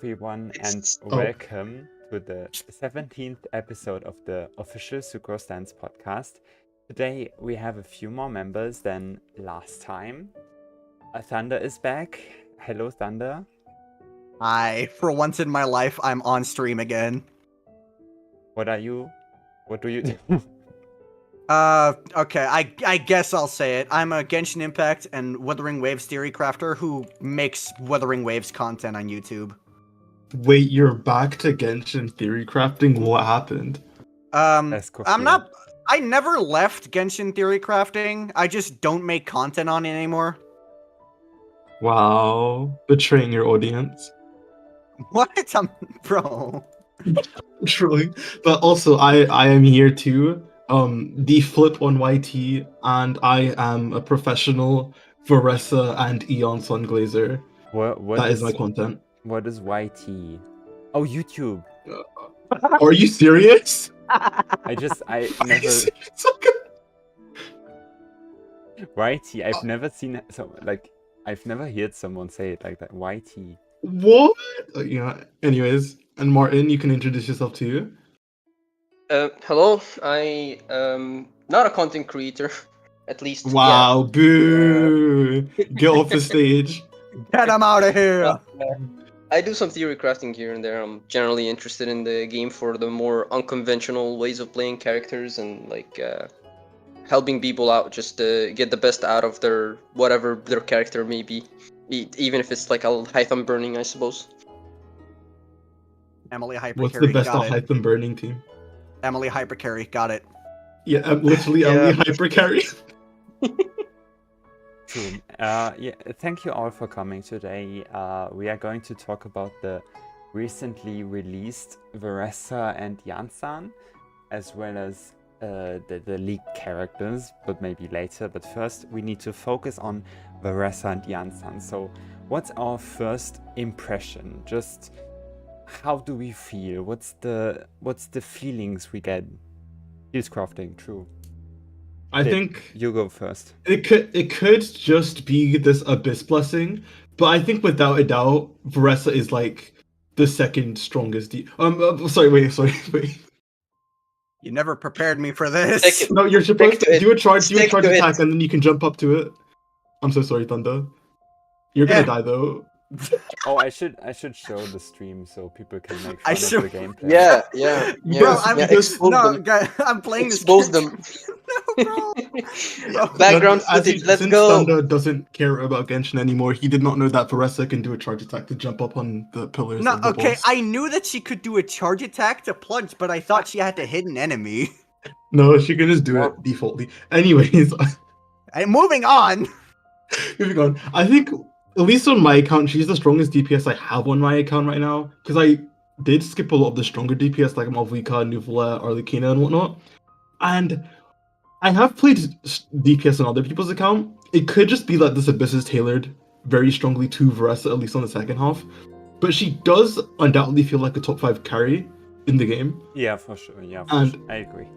everyone, and Oh, welcome to the 17th episode of the official Sucrose Stans Podcast. Today we have a few more members than last time. Thundah is back. Hello, Thundah. Hi, for once in my life, I'm on stream again. What are you? What do you do? Okay, I guess I'll say it. I'm a Genshin Impact and Wuthering Waves theorycrafter who makes Wuthering Waves content on YouTube. wait, you're back to Genshin theory crafting? What happened? Escoffier. I never left Genshin theorycrafting. I just don't make content on it anymore. Wow, betraying your audience. What? Bro. Truly. But also, I am here too. The flip on YT, and I am a professional Varesa and Iansan glazer. What That is my content. What is YT? Oh, YouTube. Are you serious? I Are you never serious? YT. I've never seen I've never heard someone say it like that. YT. What? Yeah. Anyways, and Martin, you can introduce yourself too. Hello, I am not a content creator, at least. Wow, boo! Get off the stage. Get him out of here! Yeah. I do some theory crafting here and there. I'm generally interested in the game for the more unconventional ways of playing characters and helping people out just to get the best out of their whatever their character may be, even if it's like a high thumb burning, I suppose. Emily Hypercarry, What's the best got it. hype and burning team? Emily Hypercarry, got it. Yeah, literally Yeah. only hyper carry. True. Thank you all for coming today. We are going to talk about the recently released Varesa and Yansan, as well as the leaked characters, but maybe later. But first, we need to focus on Varesa and Yansan. So, what's our first impression? Just how do we feel? What's the feelings we get? He's crafting, true. I think You go first. it could just be this abyss blessing, but I think without a doubt, Varesa is like the second strongest. Sorry, wait. You never prepared me for this. Second. No, you're supposed Stick to to it. do a charge Stick to it. attack, and then you can jump up to it. I'm so sorry, Thundah. You're gonna die though. Oh, I should show the stream so people can make I fun of the should- gameplay. Yeah. Bro, I'm expose no, them. guy, I'm playing Expose this. them. No, bro. Background As footage. Let's since go. Thundah doesn't care about Genshin anymore, he did not know that Varesa can do a charge attack to jump up on the pillars. No, of the okay, walls. I knew that she could do a charge attack to plunge, but I thought she had to hit an enemy. No, she can just do it defaultly. Anyways, And moving on. moving on. I think, at least on my account, she's the strongest DPS I have on my account right now. Because I did skip a lot of the stronger DPS like Malvika, Nuvula, Arlecchina, and whatnot. And I have played DPS on other people's account. It could just be that this Abyss is tailored very strongly to Varesa, at least on the second half. But she does undoubtedly feel like a top 5 carry in the game. Yeah, for sure. Yeah, And- I agree.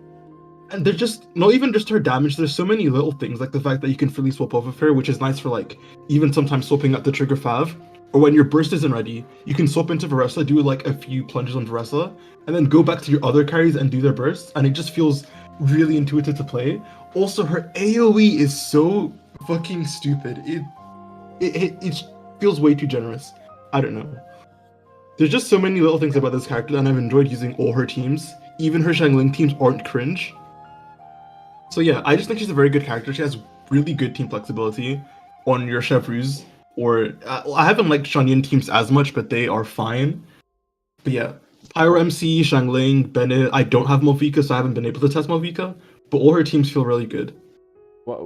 And they're just not even just her damage. There's so many little things, like the fact that you can freely swap off of her, which is nice for like even sometimes swapping at the trigger fav, or when your burst isn't ready, you can swap into Varesa, do like a few plunges on Varesa, and then go back to your other carries and do their bursts, and it just feels really intuitive to play. Also, her AOE is so fucking stupid. It feels way too generous. I don't know. There's just so many little things about this character, and I've enjoyed using all her teams. Even her Xiangling teams aren't cringe. So yeah, I just think she's a very good character. She has really good team flexibility on your Chevruz, or I haven't liked Shanyan teams as much, but they are fine. But yeah, Pyro MC, Xiangling, Bennett. I don't have Malvika, so I haven't been able to test Malvika, but all her teams feel really good.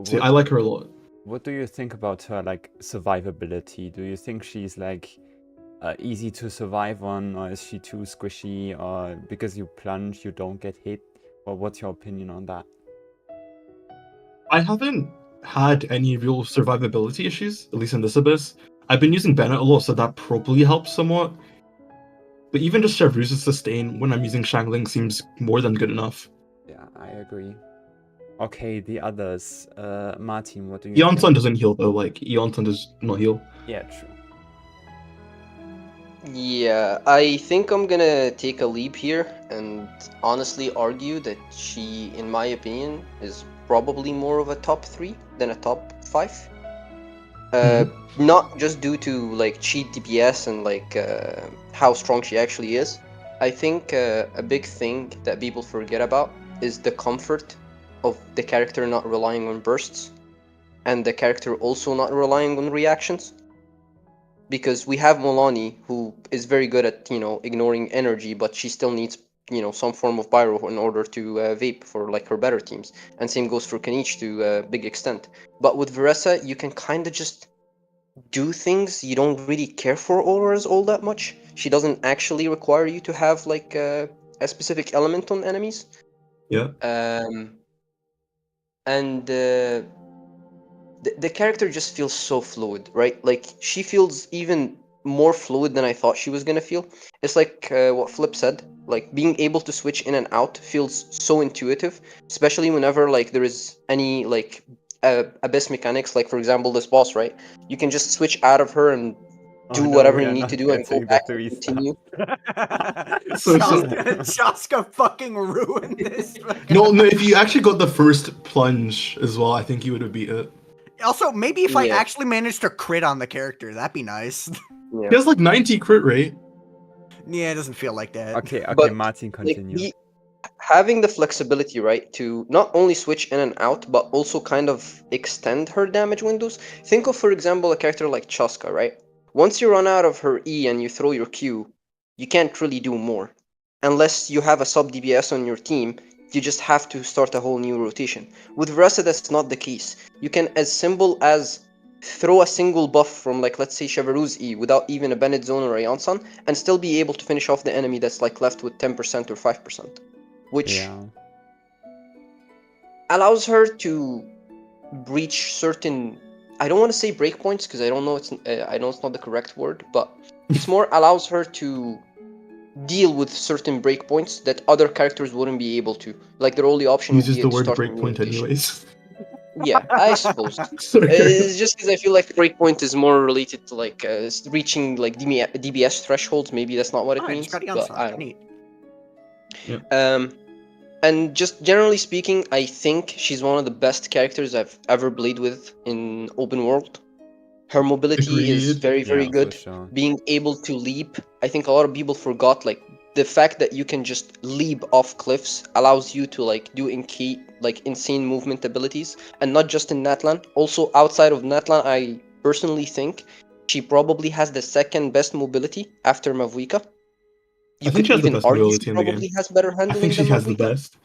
So I like her a lot. What do you think about her survivability? Do you think she's easy to survive on, or is she too squishy, or because you plunge you don't get hit? Or what's your opinion on that? I haven't had any real survivability issues, at least in this Abyss. I've been using Bennett a lot, so that probably helps somewhat. But even just Chevruz's sustain when I'm using Xiangling seems more than good enough. Yeah, I agree. Okay, the others. Martin, what do you Iansan think? doesn't heal though, like Iansan does not heal. Yeah, true. Yeah, I think I'm gonna take a leap here and honestly argue that she, in my opinion, is probably more of a top 3 than a top 5. Not just due to like cheat DPS and like how strong she actually is. I think a big thing that people forget about is the comfort of the character not relying on bursts, and the character also not relying on reactions. Because we have Molani, who is very good at, ignoring energy, but she still needs, some form of pyro in order to vape for like her better teams. And same goes for Kanich to a big extent. But with Varesa, you can kind of just do things you don't really care for auras all that much. She doesn't actually require you to have like a specific element on enemies. Yeah. And the character just feels so fluid, right? Like she feels even more fluid than I thought she was gonna feel. It's like what Flip said. Like being able to switch in and out feels so intuitive, especially whenever like there is any like abyss mechanics. Like for example, this boss, right? You can just switch out of her and do whatever you need to do and go back and continue. So Shaska fucking ruined this. no, if you actually got the first plunge as well, I think you would have beat it. Also, maybe if I Yeah. actually managed to crit on the character, that'd be nice. Yeah. He has like 90 crit rate. Yeah, it doesn't feel like that. Okay, But, Martin, Like, continue. having the flexibility, right, to not only switch in and out, but also kind of extend her damage windows. Think of, for example, a character like Chaska, right? Once you run out of her E and you throw your Q, you can't really do more. Unless you have a sub DPS on your team, you just have to start a whole new rotation. With Varesa, that's not the case. You can, as simple as throw a single buff from, like, let's say Chevaru's E without even a Bennett Zone or a Yansan, and still be able to finish off the enemy that's like left with 10% or 5%. Which Yeah. allows her to breach certain, I don't want to say breakpoints because I know it's not the correct word, but it's more allows her to deal with certain breakpoints that other characters wouldn't be able to. Like their only option would Uses be the to word start a new breakpoint rotation. anyways. Yeah, I suppose. Sorry. It's just because I feel like breakpoint is more related to like reaching like DBS thresholds. Maybe that's not what it Oh, I means, just got but Iansan. I don't. Neat. And just generally speaking, I think she's one of the best characters I've ever played with in open world. Her mobility is Agreed. very, very Yeah, good. for sure. Being able to leap, I think a lot of people forgot like the fact that you can just leap off cliffs allows you to like do insane movement abilities, and not just in Natlan. Also outside of Natlan, I personally think she probably has the second best mobility after Mavuika. You I think could she has the even best argue mobility she in the probably game. has better I handling think she than has the Mavuika, best.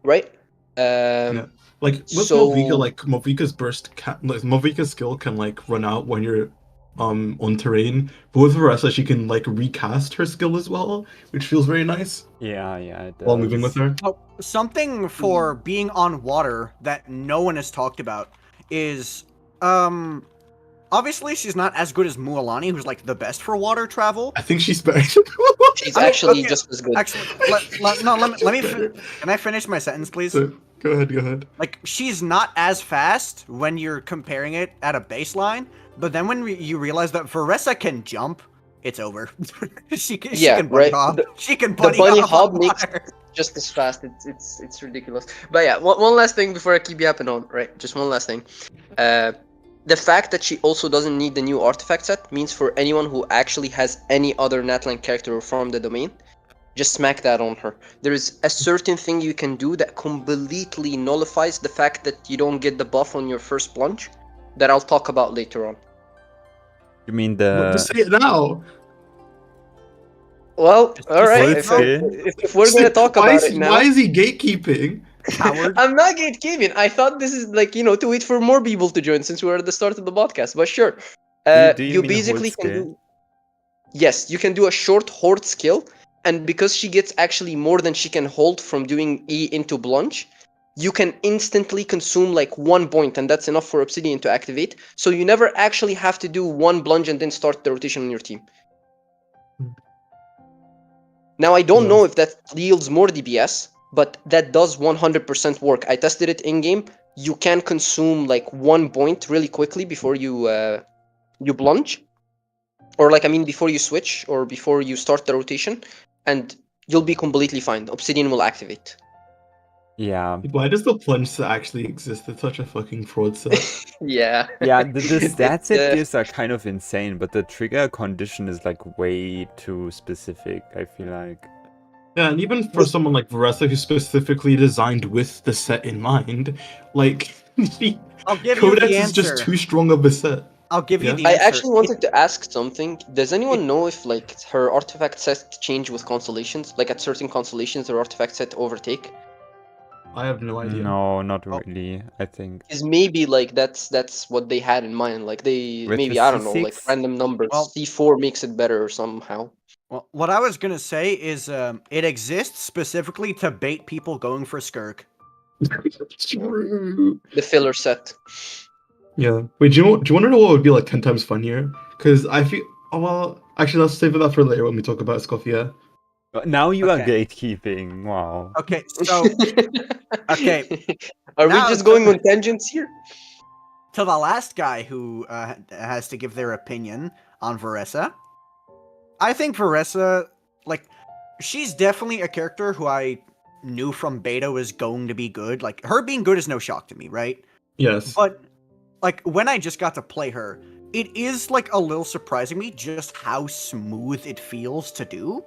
right? Yeah. Like with So- Movika, like Movika's burst Movika's skill can like run out when you're on terrain. But with Varesa, she can like recast her skill as well, which feels very nice Yeah, it does. while moving with her. Oh, something for being on water that no one has talked about is, obviously she's not as good as Mualani, who's like the best for water travel. I think she's better. She's I mean, actually okay, just as good. Actually, let me. Can I finish my sentence, please? So, go ahead. Like, she's not as fast when you're comparing it at a baseline, but then when you realize that Varesa can jump, it's over. she Yeah, can bunny right. hop. She can The bunny, bunny hop hop on makes water. just as fast. It's ridiculous. But yeah, one last thing before I keep yapping on. Right, just one last thing. The fact that she also doesn't need the new artifact set means for anyone who actually has any other Natlan character from the domain, just smack that on her. There is a certain thing you can do that completely nullifies the fact that you don't get the buff on your first plunge, that I'll talk about later on. You mean Just say it now. Well, all right. say it. If we're gonna talk about it now, Why is he gatekeeping? Coward. I'm not gatekeeping. I thought this is like, to wait for more people to join since we're at the start of the podcast. But sure, Do you you mean basically horde can skill? do. Yes, you can do a short horde skill, and because she gets actually more than she can hold from doing E into plunge, you can instantly consume like 1 point, and that's enough for Obsidian to activate. So you never actually have to do one plunge and then start the rotation on your team. Now I don't know if that yields more DPS, but that does 100% work. I tested it in game. You can consume like 1 point really quickly before you plunge, or like I mean before you switch or before you start the rotation, and you'll be completely fine. Obsidian will activate. Yeah. Why does the plunge set actually exist? It's such a fucking fraud set. Yeah. Yeah, the stats it It's, gives are kind of insane, but the trigger condition is like way too specific, I feel like. Yeah, and even for someone like Varesa who's specifically designed with the set in mind, like I'll give you Codex the is just answer. too strong of a set. I'll give you Yeah. the I answer. actually wanted to ask something. Does anyone know if like her artifact set change with constellations? Like at certain constellations, her artifact set overtake? I have no idea. No, not Oh. really, I think. Is maybe like that's what they had in mind. Like they With maybe the I don't know, like C6? random numbers. Well- C4 makes it better somehow. Well, what I was gonna say is, it exists specifically to bait people going for Skirk. True. The filler set. Yeah. Wait, do you want to know what would be like 10 times funnier? Because I feel. Oh, well, actually, let's save that for later when we talk about Escoffier. Now you are Okay. gatekeeping, wow. Okay, so okay, Are we now just to- going on tangents here? to the last guy who has to give their opinion on Varesa, I think Varesa, like, she's definitely a character who I knew from beta was going to be good. Like, her being good is no shock to me, right? Yes. But, like, when I just got to play her, it is, like, a little surprising me just how smooth it feels to do.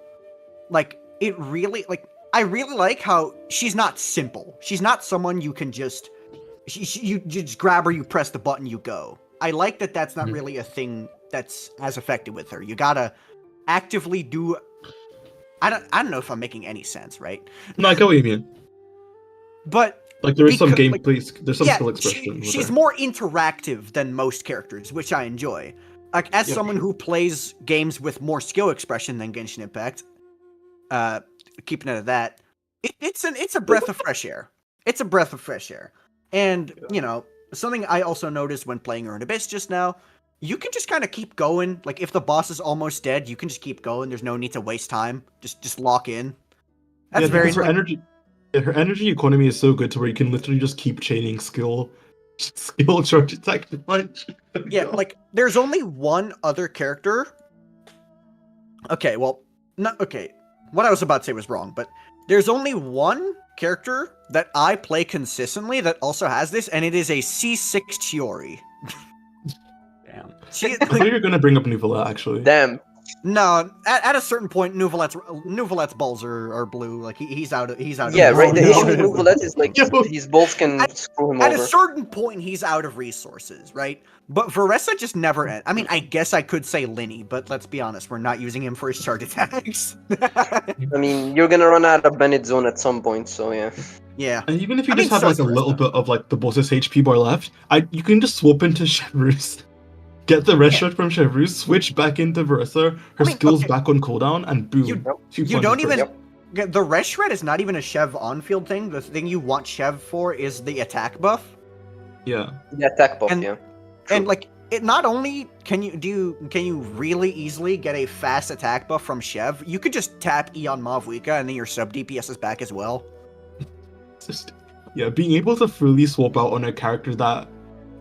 Like, it really, like, I really like how she's not simple. She's not someone you can just, you just grab her, you press the button, you go. I like that that's not Mhm. really a thing that's as effective with her. You gotta actively do, I don't know if I'm making any sense, right? No, I get what you mean. But Like, there is some Because, like, gameplay, there's some yeah, skill expression. with she's her. more interactive than most characters, which I enjoy. Like, as Yep. someone who plays games with more skill expression than Genshin Impact, keeping it at that, it's a breath of fresh air. It's a breath of fresh air. And, you know, something I also noticed when playing her in Abyss just now, you can just kind of keep going. Like, if the boss is almost dead, you can just keep going. There's no need to waste time. Just lock in. That's Yeah, very, because her energy. Yeah, her energy economy is so good to where you can literally just keep chaining skill, charge attack punch. yeah, like, there's only one other character. Okay, well, not okay. What I was about to say was wrong, but there's only one character that I play consistently that also has this, and it is a C6 Chiori. Damn. She, I thought you were gonna bring up Nuvola actually. Damn. no, at a certain point, Nuvolet's balls are blue. Like he's out. He's out. Yeah, of right. The no. issue with Nuvolet is like Yo. his bolts can screw him At a over. certain point, he's out of resources, right? But Varesa just never ends. I mean, I guess I could say Linny, but let's be honest, we're not using him for his charge attacks. I mean, you're gonna run out of Bennett zone at some point, so yeah. Yeah. And even if you I just mean, have like so a is little Varesa. bit of like the boss's HP bar left, you can just swap into Chevreuse, get the red Yeah. shot from Chevreuse, switch back into Varesa, her I mean, skills okay. back on cooldown, and boom. You- two You punches don't per- even. The Res Shred is not even a Chev on-field thing. The thing you want Chev for is the attack buff. Yeah. The attack buff, And- yeah. And like, it not only can you really easily get a fast attack buff from Chev, you could just tap Eon Mavwika and then your sub DPS is back as well. It's just, yeah, being able to fully swap out on a character that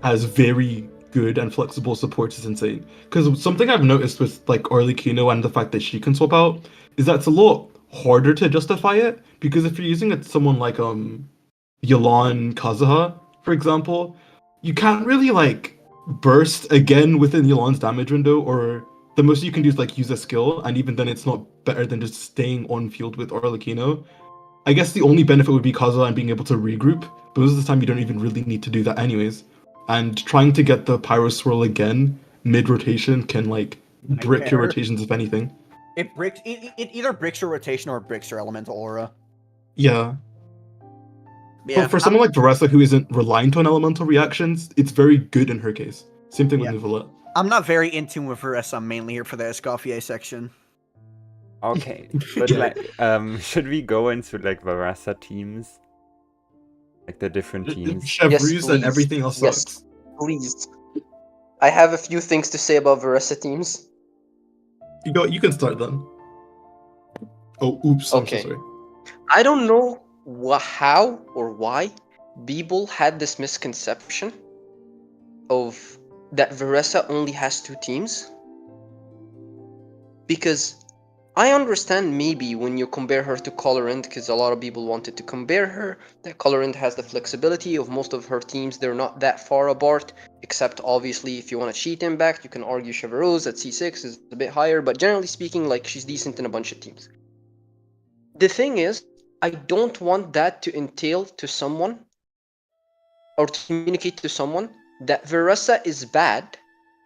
has very good and flexible supports is insane. Because something I've noticed with like Arlecchino and the fact that she can swap out is that it's a lot harder to justify it. Because if you're using it someone like Yelan Kazuha, for example, you can't really like burst again within Yelan's damage window, or the most you can do is like use a skill, and even then it's not better than just staying on field with Arlecchino. I guess the only benefit would be Kazuha and being able to regroup, but most of the time you don't even really need to do that anyways. And trying to get the Pyro Swirl again mid-rotation can like brick your Nightmare. rotations if anything. It breaks. It either breaks your rotation or it breaks your elemental aura. Yeah. Yeah. But for someone like Varesa who isn't reliant on elemental reactions, it's very good in her case. Same thing with Yeah. Nuvola. I'm not very in tune with Varesa. I'm mainly here for the Escoffier section. Okay, but like, should we go into like Varesa teams? Like the different teams? Chevreuse and please. everything else Yes. sucks. Please. I have a few things to say about Varesa teams. You can start then. Oh, oops. Okay. I'm so sorry. I don't know how or why people had this misconception of that Varesa only has two teams. because I understand maybe when you compare her to Colorant, because a lot of people wanted to compare her, that Colorant has the flexibility of most of her teams. They're not that far apart, except obviously if you want to cheat Impact, you can argue Chevreuse at C6 is a bit higher, but generally speaking, like, she's decent in a bunch of teams. The thing is, I don't want that to entail to someone or to communicate to someone that Varesa is bad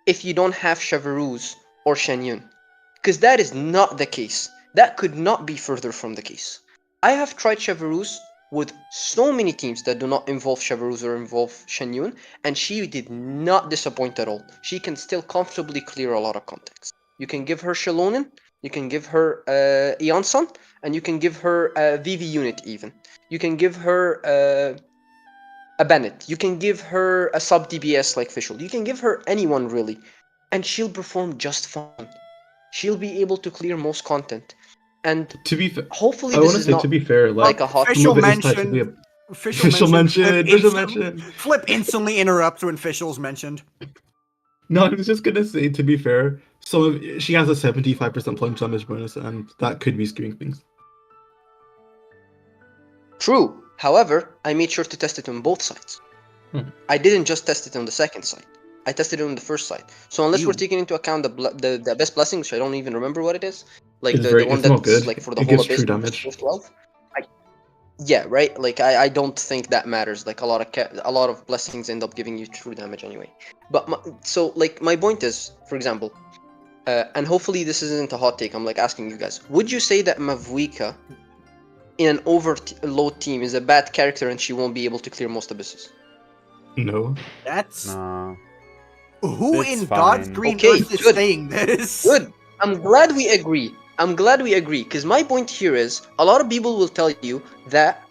if you don't have Chevreuse or Shenyun. Because that is not the case. That could not be further from the case. I have tried Chevreuse with so many teams that do not involve Chevreuse or involve Shenyun, and she did not disappoint at all. She can still comfortably clear a lot of context. You can give her Shalonen, you can give her Iansan, and you can give her VV unit even. You can give her a Bennett. You can give her a sub DBS like Fischl. You can give her anyone really, and she'll perform just fine. She'll be able to clear most content, and To be fair, hopefully I this want to is say, not to be fair, like a hot. Official some of it is mention. technically Official mention. official mention. Flip instantly interrupts when officials mentioned. No, I was just gonna say, to be fair, she has a 75% punch damage bonus, and that could be skewing things. True. However, I made sure to test it on both sides. I didn't just test it on the second side. I tested it on the first side. So unless we're taking into account the best blessing, which I don't even remember what it is, like the one It's not that's good. like for the It whole gives abyss, true damage. 12. Yeah, right. Like I don't think that matters. Like a lot of blessings end up giving you true damage anyway. But so like my point is, for example, and hopefully this isn't a hot take. I'm like asking you guys: would you say that Mavuika in an overload team is a bad character and she won't be able to clear most abysses? No. That's No. who It's in God's fine. green Okay, earth is good. saying this. Good. I'm glad we agree. Because my point here is, a lot of people will tell you that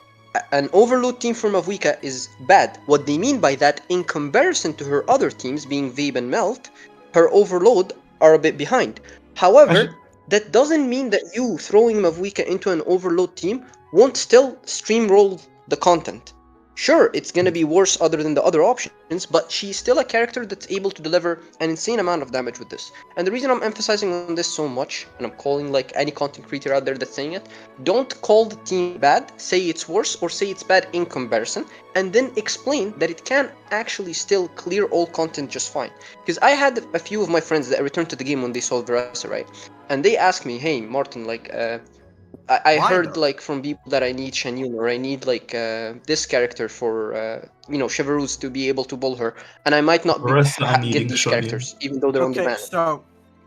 an overload team from Mavuika is bad. What they mean by that, in comparison to her other teams, being Vabe and Melt, her overload are a bit behind. However, that doesn't mean that you throwing Mavuika into an overload team won't still streamroll the content. Sure, it's gonna be worse other than the other options, but she's still a character that's able to deliver an insane amount of damage with this. And the reason I'm emphasizing on this so much, and I'm calling like any content creator out there that's saying it, don't call the team bad, say it's worse, or say it's bad in comparison, and then explain that it can actually still clear all content just fine. Because I had a few of my friends that returned to the game when they saw Varesa, right? And they asked me, hey, Martin, like, I Why, heard though? like from people that I need Shenyun or I need like this character for Chevreuse to be able to bull her, and I might not Varesa and get needing these Shenyun. characters even though they're on Okay, demand. so,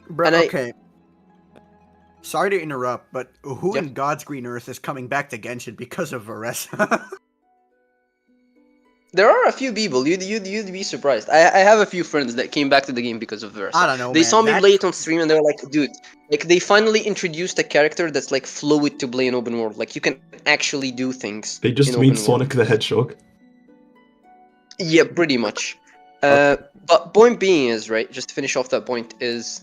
bro, And I- okay. Sorry to interrupt, but who Yep. in God's green earth is coming back to Genshin because of Varesa? There are a few people you'd be surprised. I have a few friends that came back to the game because of Versa. I don't know, They man. saw me That- play it on stream and they were like, dude, like they finally introduced a character that's like fluid to play in open world. Like you can actually do things. They just in made open world. Sonic the Hedgehog. Yeah, pretty much. But point being is, right, just to finish off that point, is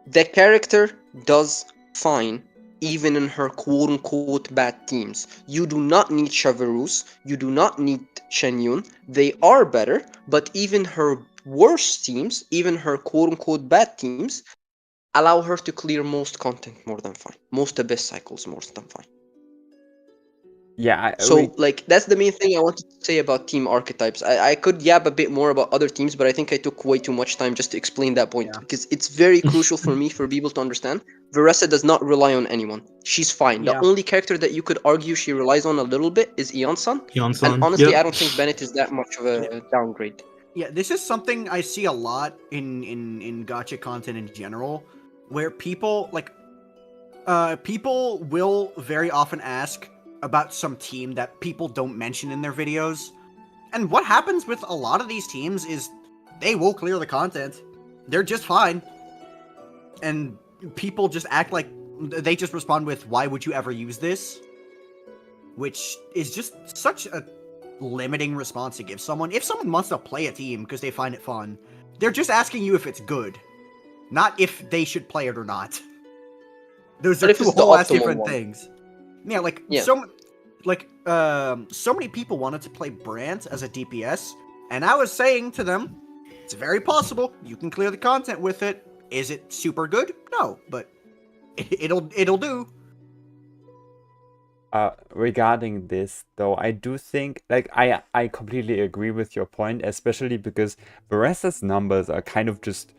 the character does fine even in her quote-unquote bad teams. You do not need Chevreuse, you do not need Shenyun. They are better, but even her worst teams, even her quote-unquote bad teams, allow her to clear most content more than fine. Most abyss cycles more than fine. Yeah, So, like, that's the main thing I wanted to say about team archetypes. I could yap a bit more about other teams, but I think I took way too much time just to explain that point. Yeah. Because it's very crucial for me, for people to understand. Veresa does not rely on anyone. She's fine. Yeah. The only character that you could argue she relies on a little bit is Iansan. Yansan. And honestly, Yep. I don't think Bennett is that much of a downgrade. Yeah, this is something I see a lot in gacha content in general, where people people will very often ask about some team that people don't mention in their videos. And what happens with a lot of these teams is they will clear the content. They're just fine. And people just act like they just respond with, "Why would you ever use this?" Which is just such a limiting response to give someone. If someone wants to play a team because they find it fun, they're just asking you if it's good, not if they should play it or not. Those But are if two it's the whole ass optimal different one. things. Yeah, like Yeah. so many people wanted to play Brant as a DPS, and I was saying to them, it's very possible you can clear the content with it. Is it super good? No, but it'll do. Regarding this, though, I do think, like, I completely agree with your point, especially because Varesa's numbers are kind of just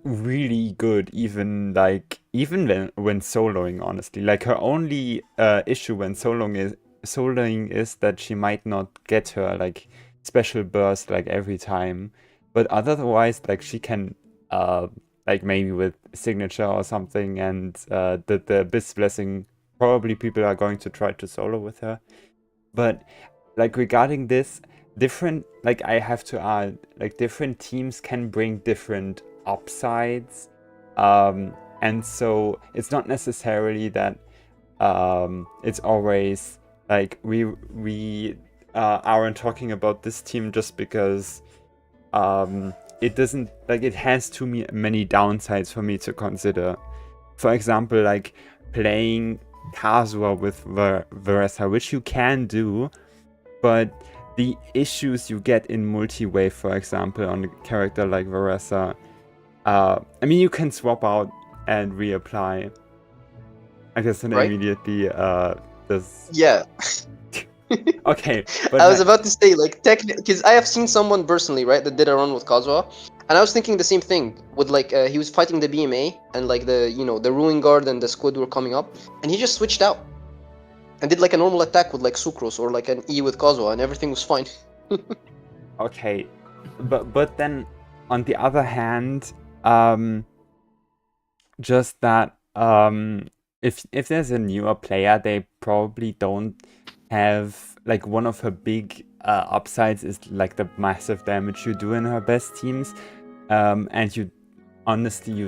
really good, even when soloing, honestly. Like, her only issue when soloing is that she might not get her, like, special burst, like, every time. But otherwise, like, she can, like, maybe with signature or something, and the Abyss Blessing, probably people are going to try to solo with her. But like regarding this, I have to add, like, different teams can bring different upsides. And so it's not necessarily that it's always like we aren't talking about this team just because it doesn't, like, it has too many downsides for me to consider. For example, like playing Kazuha with Varesa, which you can do, but the issues you get in multi-wave, for example, on a character like Varesa, I mean, you can swap out and reapply, I guess, and Right. immediately this. Yeah. Okay, but I was about to say, like, technically, because I have seen someone personally, right, that did a run with Kazuha, and I was thinking the same thing. With like, he was fighting the BMA, and like the Ruin Guard and the Squid were coming up, and he just switched out and did like a normal attack with like Sucrose or like an E with Kazuha, and everything was fine. Okay, but then on the other hand, just that if there's a newer player, they probably don't have, like, one of her big upsides is like the massive damage you do in her best teams, and you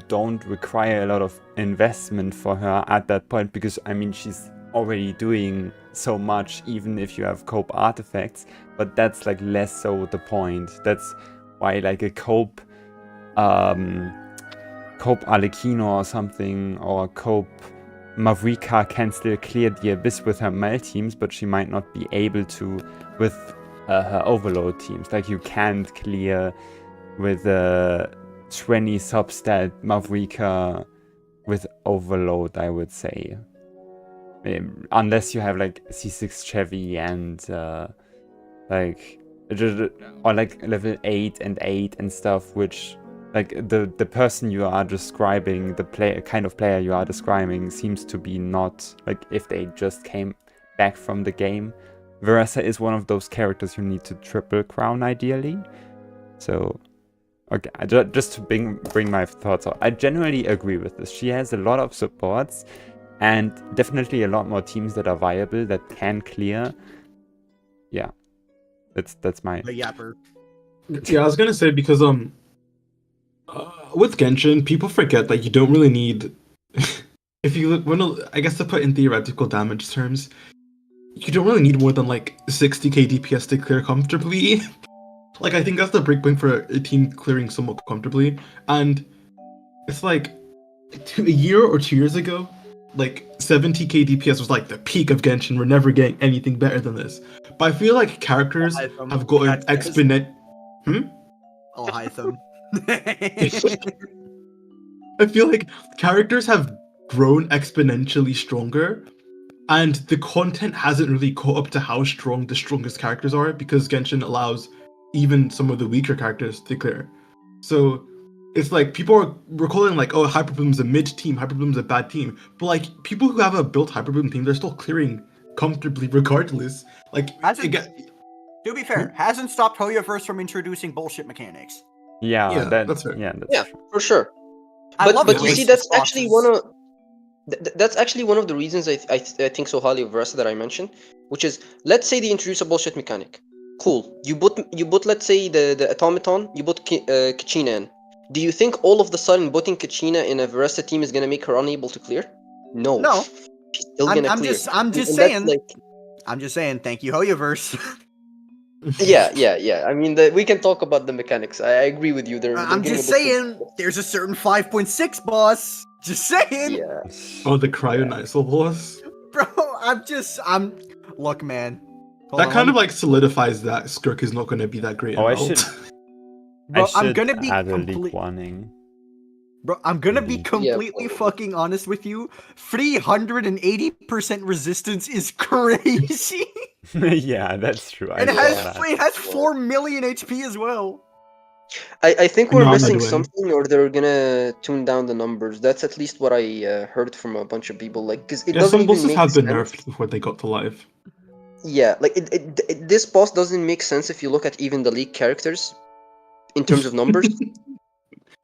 don't require a lot of investment for her at that point, because I mean, she's already doing so much even if you have cope artifacts, but that's like less so the point. That's why, like, a cope Arlecchino or something, or cope Mavrika can still clear the Abyss with her Mel teams, but she might not be able to with her Overload teams. Like, you can't clear with a 20 substat Mavrika with Overload, I would say. Unless you have like C6 Chevy and like, or like level 8 and 8 and stuff, which, like, the person you are describing, the kind of player you are describing, seems to be not, like, if they just came back from the game. Varesa is one of those characters you need to triple crown ideally. So, okay, just to bring my thoughts out, I generally agree with this. She has a lot of supports, and definitely a lot more teams that are viable, that can clear. Yeah, that's my. The yapper. Yeah, I was gonna say, because with Genshin, people forget that you don't really need. If you I guess, to put in theoretical damage terms, you don't really need more than like 60k DPS to clear comfortably. Like, I think that's the breakpoint for a team clearing somewhat comfortably. And it's like a year or 2 years ago, like 70k DPS was like the peak of Genshin. We're never getting anything better than this. But I feel like characters have gotten exponent. Oh, Hytham. I feel like characters have grown exponentially stronger, and the content hasn't really caught up to how strong the strongest characters are, because Genshin allows even some of the weaker characters to clear. So it's like we're calling like, oh, Hyperbloom's a mid team, Hyperbloom's a bad team. But like, people who have a built Hyperbloom team, they're still clearing comfortably regardless. Like, To be fair, hasn't stopped Hoyoverse from introducing bullshit mechanics. Yeah, that's fair. Yeah, that's Yeah, true. for sure. I love But the you see, racist that's actually bosses. that's actually one of the reasons I think so highly of Varesa that I mentioned, which is, let's say they introduce a bullshit mechanic. Cool. You put let's say the automaton, you put Kachina in. Do you think all of the sudden putting Kachina in a Varesa team is gonna make her unable to clear? No. No. She's still gonna clear. I'm just And saying. that's like, I'm just saying. Thank you, Hoyoverse. yeah. I mean, we can talk about the mechanics. I agree with you. They're I'm getting just a bit saying. There's a certain 5.6 boss. Just saying. Yeah. Oh, the Cryonizel boss. Bro, look, man. Hold That on, kind let of me- like solidifies that Skirk is not going to be that great. Oh, I in Melt. should. Bro, I should I'm gonna be add a leak complete. warning. Bro, I'm gonna be Indeed. completely probably. fucking honest with you. 380% resistance is crazy. Yeah, that's true. I And it saw has that. it has 4 million HP as well. I think we're No, I'm not missing doing. something, or they're gonna tune down the numbers. That's at least what I heard from a bunch of people. Like, because it Yeah, doesn't some even bosses make have been sense. nerfed before they got to live. Yeah, like this boss doesn't make sense if you look at even the league characters in terms of numbers.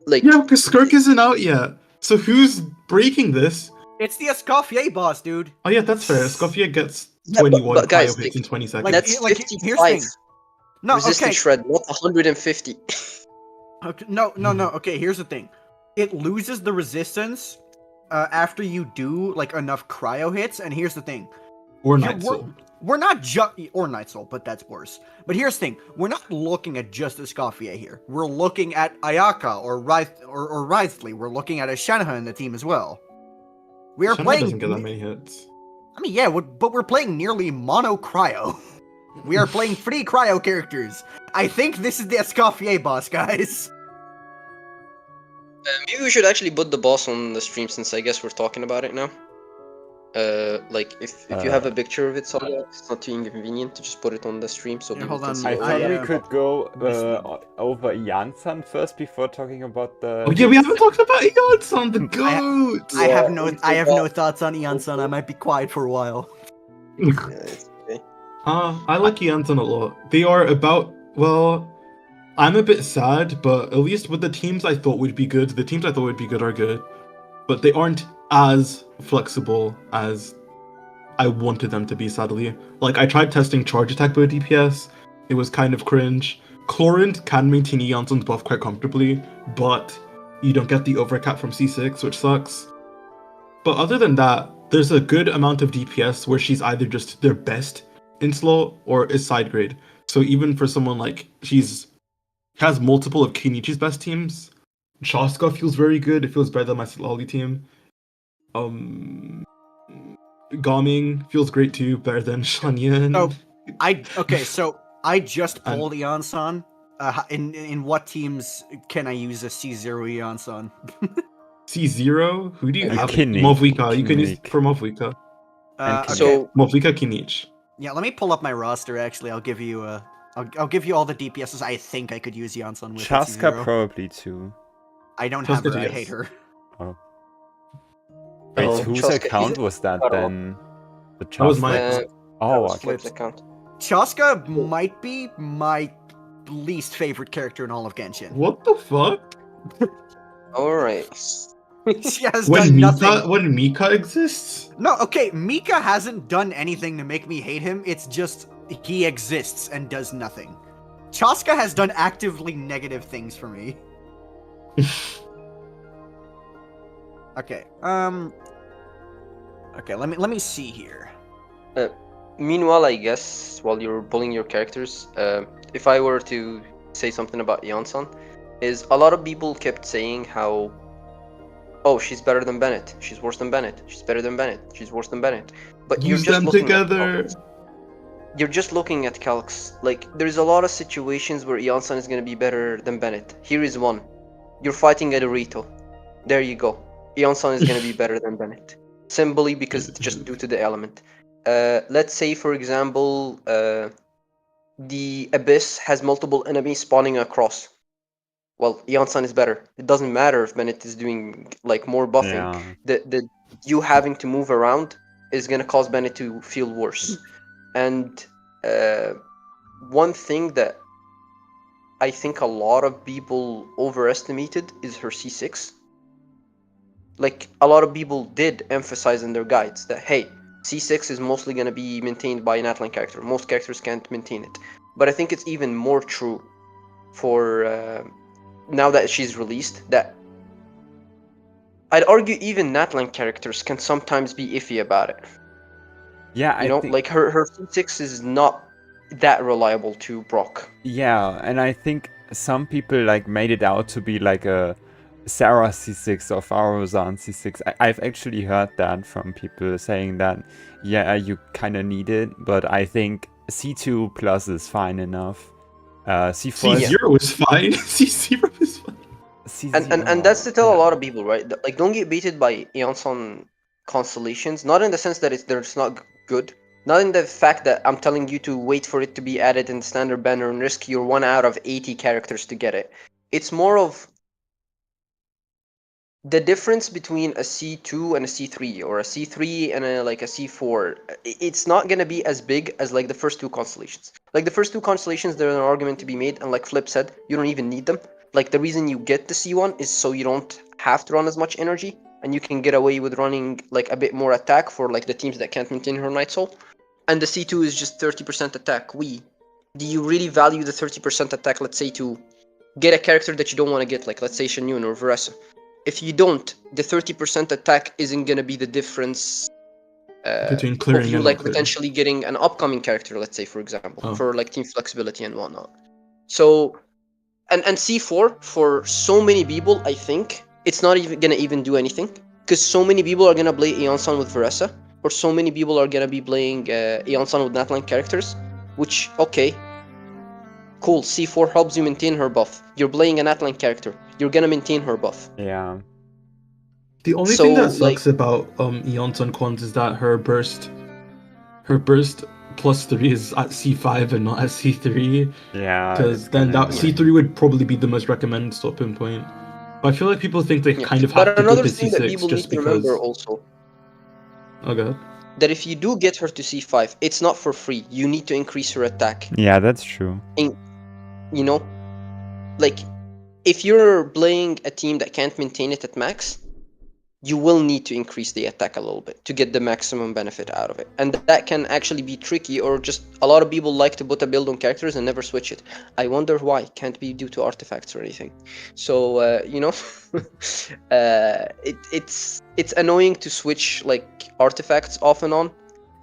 Like, Yeah, because Skirk isn't out yet. So who's breaking this? It's the Escoffier boss, dude. Oh yeah, that's fair. Escoffier gets yeah, 21 but guys, cryo hits in 20 seconds. Like, that's like here's the 55 thing. No, resistance okay. shred, not 150. Okay, no. Okay, here's the thing. It loses the resistance after you do like enough cryo hits, and here's the thing. Or You're- Night Soul. We're not just or Night Soul, but that's worse. But here's the thing: we're not looking at just Escoffier here. We're looking at Ayaka or Writhely. We're looking at a Shanahan in the team as well. We are Shenmue playing. doesn't get that many hits. I mean, yeah, but we're playing nearly mono cryo. We are playing 3 cryo characters. I think this is the Escoffier boss, guys. Maybe we should actually put the boss on the stream, since I guess we're talking about it now. Like if you have a picture of it, so it's not too inconvenient to just put it on the stream so Yeah, people hold can on, see I it. thought we yeah. could go over Yansan first before talking about the. Oh yeah, we haven't talked about Iansan, the goat! I have Yeah, no thoughts on Iansan. I might be quiet for a while. Yeah, it's okay. I like Iansan a lot. They are about, well, I'm a bit sad, but at least with the teams I thought would be good, the teams I thought would be good are good. But they aren't as flexible as I wanted them to be, sadly. Like, I tried testing charge attack by DPS, it was kind of cringe. Chlorant can maintain Iansan's buff quite comfortably, but you don't get the overcap from C6, which sucks. But other than that, there's a good amount of DPS where she's either just their best in slow or is side grade. So even for someone like, she has multiple of Kenichi's best teams. Chaska feels very good, it feels better than my Lolly team. Gaming feels great too, better than Shanyan. Oh, so I just pulled Iansan. In what teams can I use a C0 Iansan? C0? Who do you have? Kinnick. Movwika. You can use Kinnick. for Movwika. And Okay. So Movwika Kinich. Yeah, let me pull up my roster. Actually, I'll give you I'll give you all the DPSs I think I could use Yansan with. at Chaska C0. probably too. I don't have Chaska her. I yes. hate her. Wait, Oh, whose Chaska account is- was that I don't know. then? The That was my Chaska? account. Oh, was okay. Flip's account. Chaska might be my least favorite character in all of Genshin. What the fuck? Alright. She has When done nothing. When Mika exists? No, okay, Mika hasn't done anything to make me hate him. It's just he exists and does nothing. Chaska has done actively negative things for me. Okay. Okay, let me see here. Meanwhile, I guess while you're pulling your characters, if I were to say something about Yansan, is a lot of people kept saying how, oh, she's better than Bennett, she's worse than Bennett, she's better than Bennett, she's worse than Bennett. But you're Use just them looking together. At calcs. You're just looking at calcs. Like, there's a lot of situations where Yansan is gonna be better than Bennett. Here is one. You're fighting a Dorito. There you go. Yansan is gonna be better than Bennett. Simply because it's just due to the element. Let's say, for example, the Abyss has multiple enemies spawning across. Well, Yansan is better. It doesn't matter if Bennett is doing like more buffing. Yeah. The you having to move around is gonna cause Bennett to feel worse. And one thing that I think a lot of people overestimated is her C6. Like, a lot of people did emphasize in their guides that, hey, C6 is mostly going to be maintained by an Atlan character. Most characters can't maintain it. But I think it's even more true for now that she's released, that I'd argue even Natlan characters can sometimes be iffy about it. Yeah, You know, like her C6 is not that reliable to Brock. Yeah, and I think some people like made it out to be like a Sarah C6 or Farozan C6. I've actually heard that from people saying that, yeah, you kind of need it, but I think C2 plus is fine enough. C4 C0 is fine. C0 is fine. And that's to tell a lot of people, right? Like, don't get baited by Iansan constellations. Not in the sense that they're just not good. Not in the fact that I'm telling you to wait for it to be added in standard banner and risk your 1 out of 80 characters to get it. It's more of the difference between a C2 and a C3, or a C3 and a C4. It's not gonna be as big as like the first two constellations. Like the first two constellations, there's an argument to be made, and like Flip said, you don't even need them. Like the reason you get the C1 is so you don't have to run as much energy, and you can get away with running like a bit more attack for like the teams that can't maintain her Night Soul. And the C2 is just 30% attack. Do you really value the 30% attack, let's say, to get a character that you don't want to get, like let's say Shenyun or Varesa? If you don't, the 30% attack isn't gonna be the difference between clearing of you and like clearing. potentially getting an upcoming character, let's say, for example, for like team flexibility and whatnot. So, and C4 for so many people, I think it's not even gonna even do anything, because so many people are gonna play Iansan with Varesa, or so many people are gonna be playing Iansan with Natline characters, which, okay, cool, C4 helps you maintain her buff. You're playing a Natline character, you're gonna maintain her buff. Yeah. The only thing that sucks about Iansan Quans is that her burst +3 is at C5 and not at C3. Yeah. Because then that C3 would probably be the most recommended stopping point. But I feel like people think they kind of have to go to C6 just because. Remember also. Okay. That if you do get her to C5, it's not for free. You need to increase her attack. Yeah, that's true. You know, like if you're playing a team that can't maintain it at max, you will need to increase the attack a little bit to get the maximum benefit out of it. And that can actually be tricky, or just a lot of people like to put a build on characters and never switch it. I wonder why. Can't be due to artifacts or anything. So, you know, it's annoying to switch like artifacts off and on.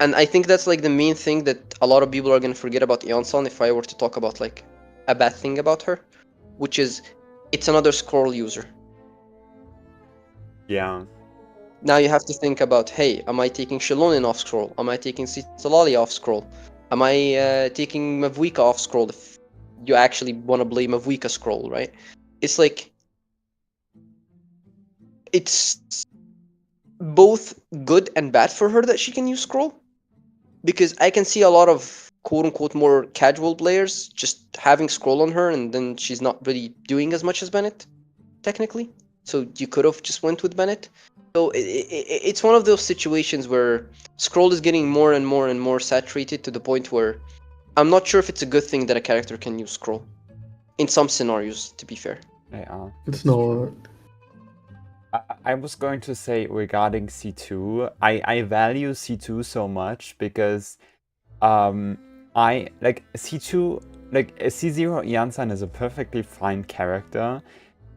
And I think that's like the main thing that a lot of people are going to forget about Yansan if I were to talk about like a bad thing about her, which is it's another scroll user. Yeah. Now you have to think about, hey, am I taking Shalonin off scroll? Am I taking Citalali off scroll? Am I taking Mavuika off scroll if you actually want to play Mavuika scroll, right? It's like, it's both good and bad for her that she can use scroll. Because I can see a lot of quote-unquote more casual players just having scroll on her, and then she's not really doing as much as Bennett, technically. So you could have just went with Bennett. So it's one of those situations where scroll is getting more and more and more saturated to the point where I'm not sure if it's a good thing that a character can use scroll. In some scenarios, to be fair. Yeah. It's not. I was going to say regarding C2, I value C2 so much because I like C2, like C0 Yansan is a perfectly fine character,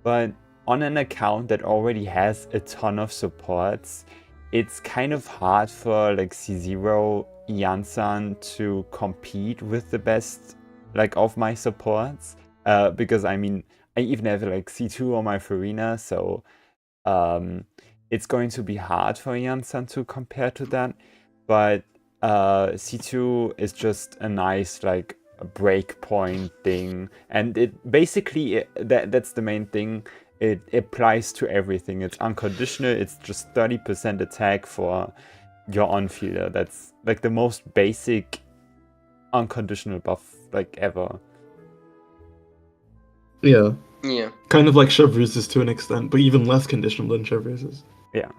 but on an account that already has a ton of supports, it's kind of hard for like C0 Yansan to compete with the best like of my supports, because I mean I even have like C2 on my Farina, so it's going to be hard for Yansan to compare to that. But C2 is just a nice like breakpoint thing, and it basically that's the main thing. It applies to everything. It's unconditional. It's just 30% attack for your on-fielder. That's like the most basic unconditional buff like ever. Yeah. Yeah. Kind of like Chevreuse to an extent, but even less conditional than Chevreuse. Yeah.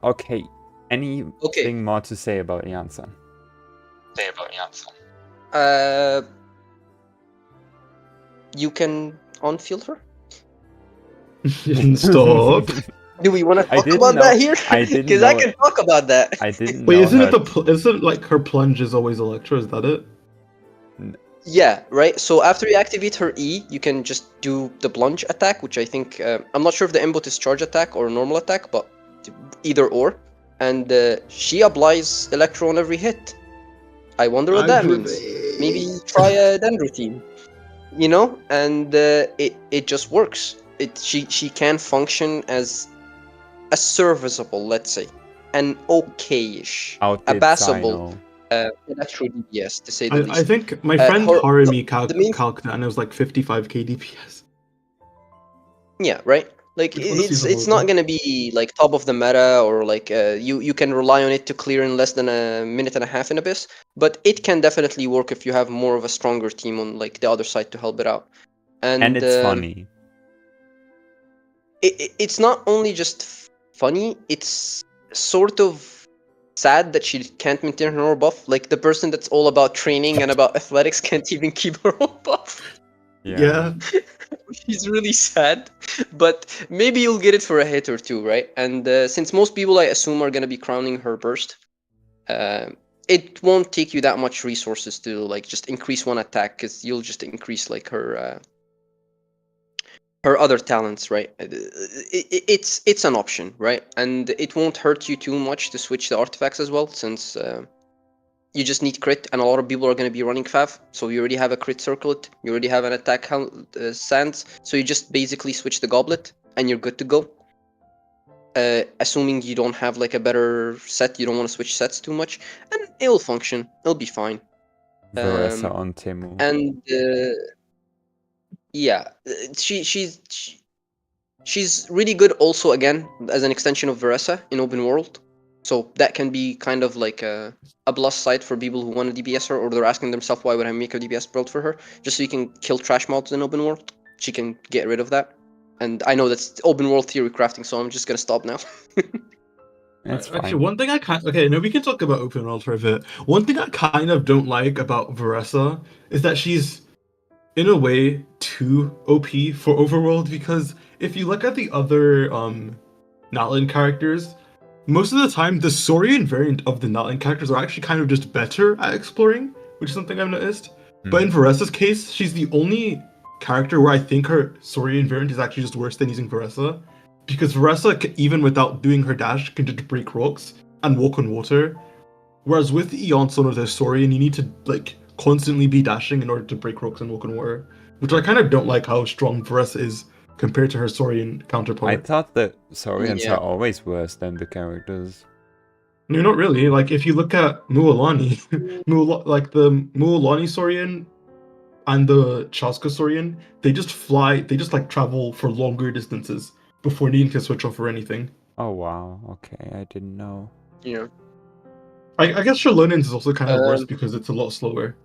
Okay. Anything more to say about Yansan? You can on-field her? Stop. Do we want to talk about that here? Because I can talk about that. I didn't Wait, know isn't like her plunge is always Electro? Is that it? Yeah, right. So after you activate her E, you can just do the plunge attack, which I think I'm not sure if the input is charge attack or normal attack, but either or. And she applies Electro on every hit. I wonder what that means. Maybe try a Dendro team. You know, and it just works. She can function as a serviceable, let's say, an okay-ish, a passable Electro DPS, to say the least. I think my friend Harumi calculated and it was like 55k DPS. Yeah, right. Like It's honestly it's not supportable. gonna be like top of the meta or like you can rely on it to clear in less than a minute and a half in Abyss, but it can definitely work if you have more of a stronger team on like the other side to help it out. And And it's funny. it's not only just funny, it's sort of sad that she can't maintain her own buff. Like the person that's all about training and about athletics can't even keep her own buff. Yeah. She's really sad, but maybe you'll get it for a hit or two, right? And since most people, I assume, are gonna be crowning her burst, uh, it won't take you that much resources to like just increase one attack, because you'll just increase like her other talents, right? It's an option, right? And it won't hurt you too much to switch the artifacts as well, since you just need crit, and a lot of people are going to be running Fav, so you already have a crit circlet, you already have an attack sands, so you just basically switch the goblet, and you're good to go. Assuming you don't have like a better set, you don't want to switch sets too much, and it'll function, it'll be fine. Varesa on Temu. And yeah, she's really good also, again, as an extension of Varesa in open world. So that can be kind of like a plus side for people who want to DPS her, or they're asking themselves, why would I make a DPS build for her? Just so you can kill trash mods in open world. She can get rid of that. And I know that's open world theory crafting, so I'm just gonna stop now. It's Actually, fine. one thing I kind okay, no, we can talk about open world for a bit. One thing I kind of don't like about Varesa is that she's in a way too OP for overworld, because if you look at the other Natlan characters, most of the time the Saurian variant of the Natlan characters are actually kind of just better at exploring, which is something I've noticed. But in Varesa's case, she's the only character where I think her Saurian variant is actually just worse than using Varesa. Because Varesa, even without doing her dash, can just break rocks and walk on water. Whereas with Iansan or the Saurian, you need to like constantly be dashing in order to break rocks and walk on water. Which I kind of don't like how strong Varesa is compared to her Saurian I counterpart. thought the Saurians Yeah. are always worse than the characters. No, not really. Like if you look at Mualani, like the Mualani Saurian and the Chaska Saurian, they just fly. They just like travel for longer distances before needing to switch off or anything. Oh wow, okay, I didn't know. Yeah. I guess Shalonen's is also kind of worse Um, because it's a lot slower.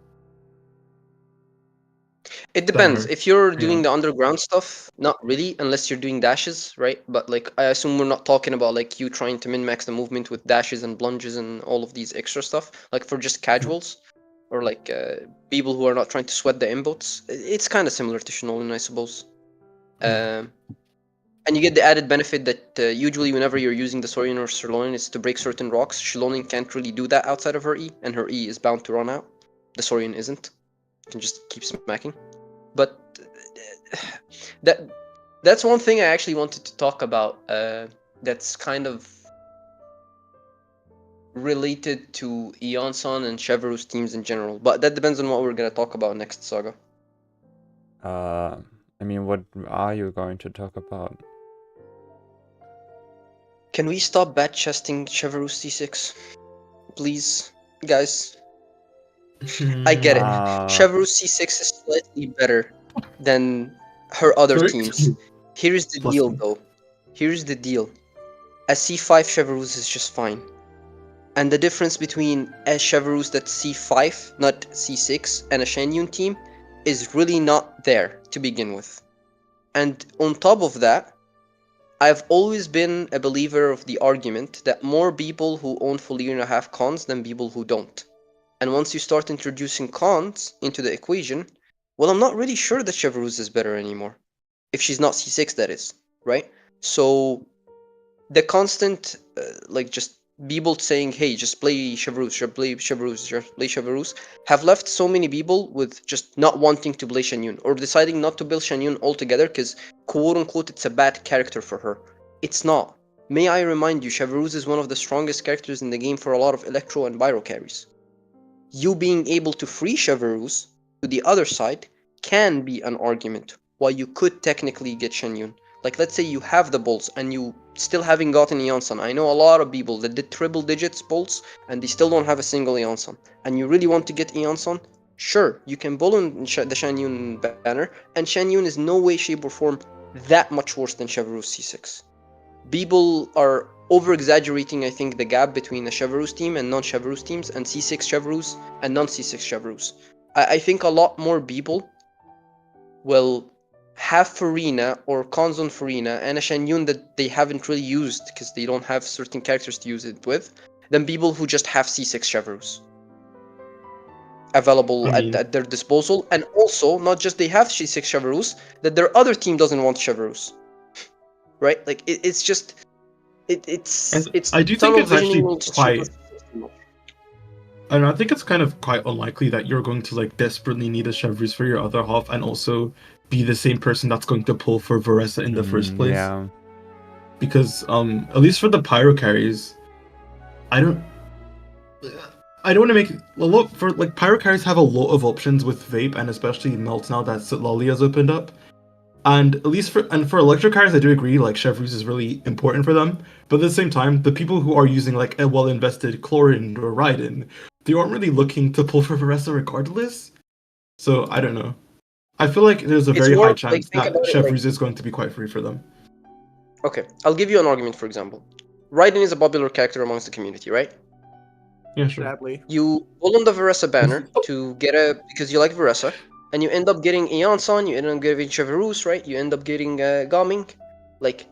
It than depends. her. If you're Yeah. doing the underground stuff, not really, unless you're doing dashes, right? But like, I assume we're not talking about like you trying to min-max the movement with dashes and lunges and all of these extra stuff. Like for just casuals, or like people who are not trying to sweat the inputs, it's kind of similar to Shinolan, I suppose. And you get the added benefit that usually whenever you're using the Saurian or Sirloin, it's to break certain rocks. Shilonin can't really do that outside of her E, and her E is bound to run out. The Saurian isn't. You can just keep smacking. But that's one thing I actually wanted to talk about. That's kind of related to Iansan and Chevro's teams in general. But that depends on what we're gonna talk about next saga. I mean, what are you going to talk about? Can we stop bad chesting Chevro's C6? Please, guys. I get it. Chevro's C6 is slightly better than her other Sorry? teams. Here's the Plus deal, one. though. Here's the deal. A C5 Chevro's is just fine. And the difference between a Chevro's that's C5, not C6, and a Shenyun team is really not there to begin with. And on top of that, I've always been a believer of the argument that more people who own Folirina have cons than people who don't. And once you start introducing cons into the equation, well, I'm not really sure that Chevrouz is better anymore. If she's not C6, that is, right? So the constant, just people saying, hey, just play Chevrouz, just play Chevrouz, just play Chevrouz, have left so many people with just not wanting to play Shenyun, or deciding not to build Shenyun altogether because, quote-unquote, it's a bad character for her. It's not. May I remind you, Chevrouz is one of the strongest characters in the game for a lot of Electro and Pyro carries. You being able to free Chevrouz to the other side can be an argument why you could technically get Shenyun. Like, let's say you have the bolts and you still haven't gotten Iansan. I know a lot of people that did triple digits bolts and they still don't have a single Iansan. And you really want to get Iansan? Sure, you can bull in the Shenyun banner, and Shenyun is no way, shape, or form that much worse than Chevreuse C6. People are over-exaggerating, I think, the gap between the Chevreuse team and non-Chevreuse teams, and C6 Chevreuse and non-C6 Chevreuse. I think a lot more people will have Farina or Konzon Farina and a Shenyun that they haven't really used because they don't have certain characters to use it with, than people who just have C6 Chevreuse available at their disposal. And also, not just they have C6 Chevreuse, that their other team doesn't want Chevreuse. Right? Like, it's just... It's I do think it's actually quite... And I think it's kind of quite unlikely that you're going to like desperately need a Chevreuse for your other half and also be the same person that's going to pull for Varesa in the first place. Yeah. Because at least for the pyro carries, I don't want to make a lot for like pyro carries have a lot of options with vape and especially melt now that Lolly has opened up. And at least for electro carries, I do agree like Chevreuse is really important for them. But at the same time, the people who are using like a well invested Chlorine or Raiden, they aren't really looking to pull for Varesa regardless. So I don't know. I feel like there's a very high chance that Chevreuse is going to be quite free for them. Okay, I'll give you an argument, for example. Raiden is a popular character amongst the community, right? Yeah, sure. Sadly. You pull on the Varesa banner to get because you like Varesa, and you end up getting Iansan, you end up getting Chevreuse, right? You end up getting Gaming. Like,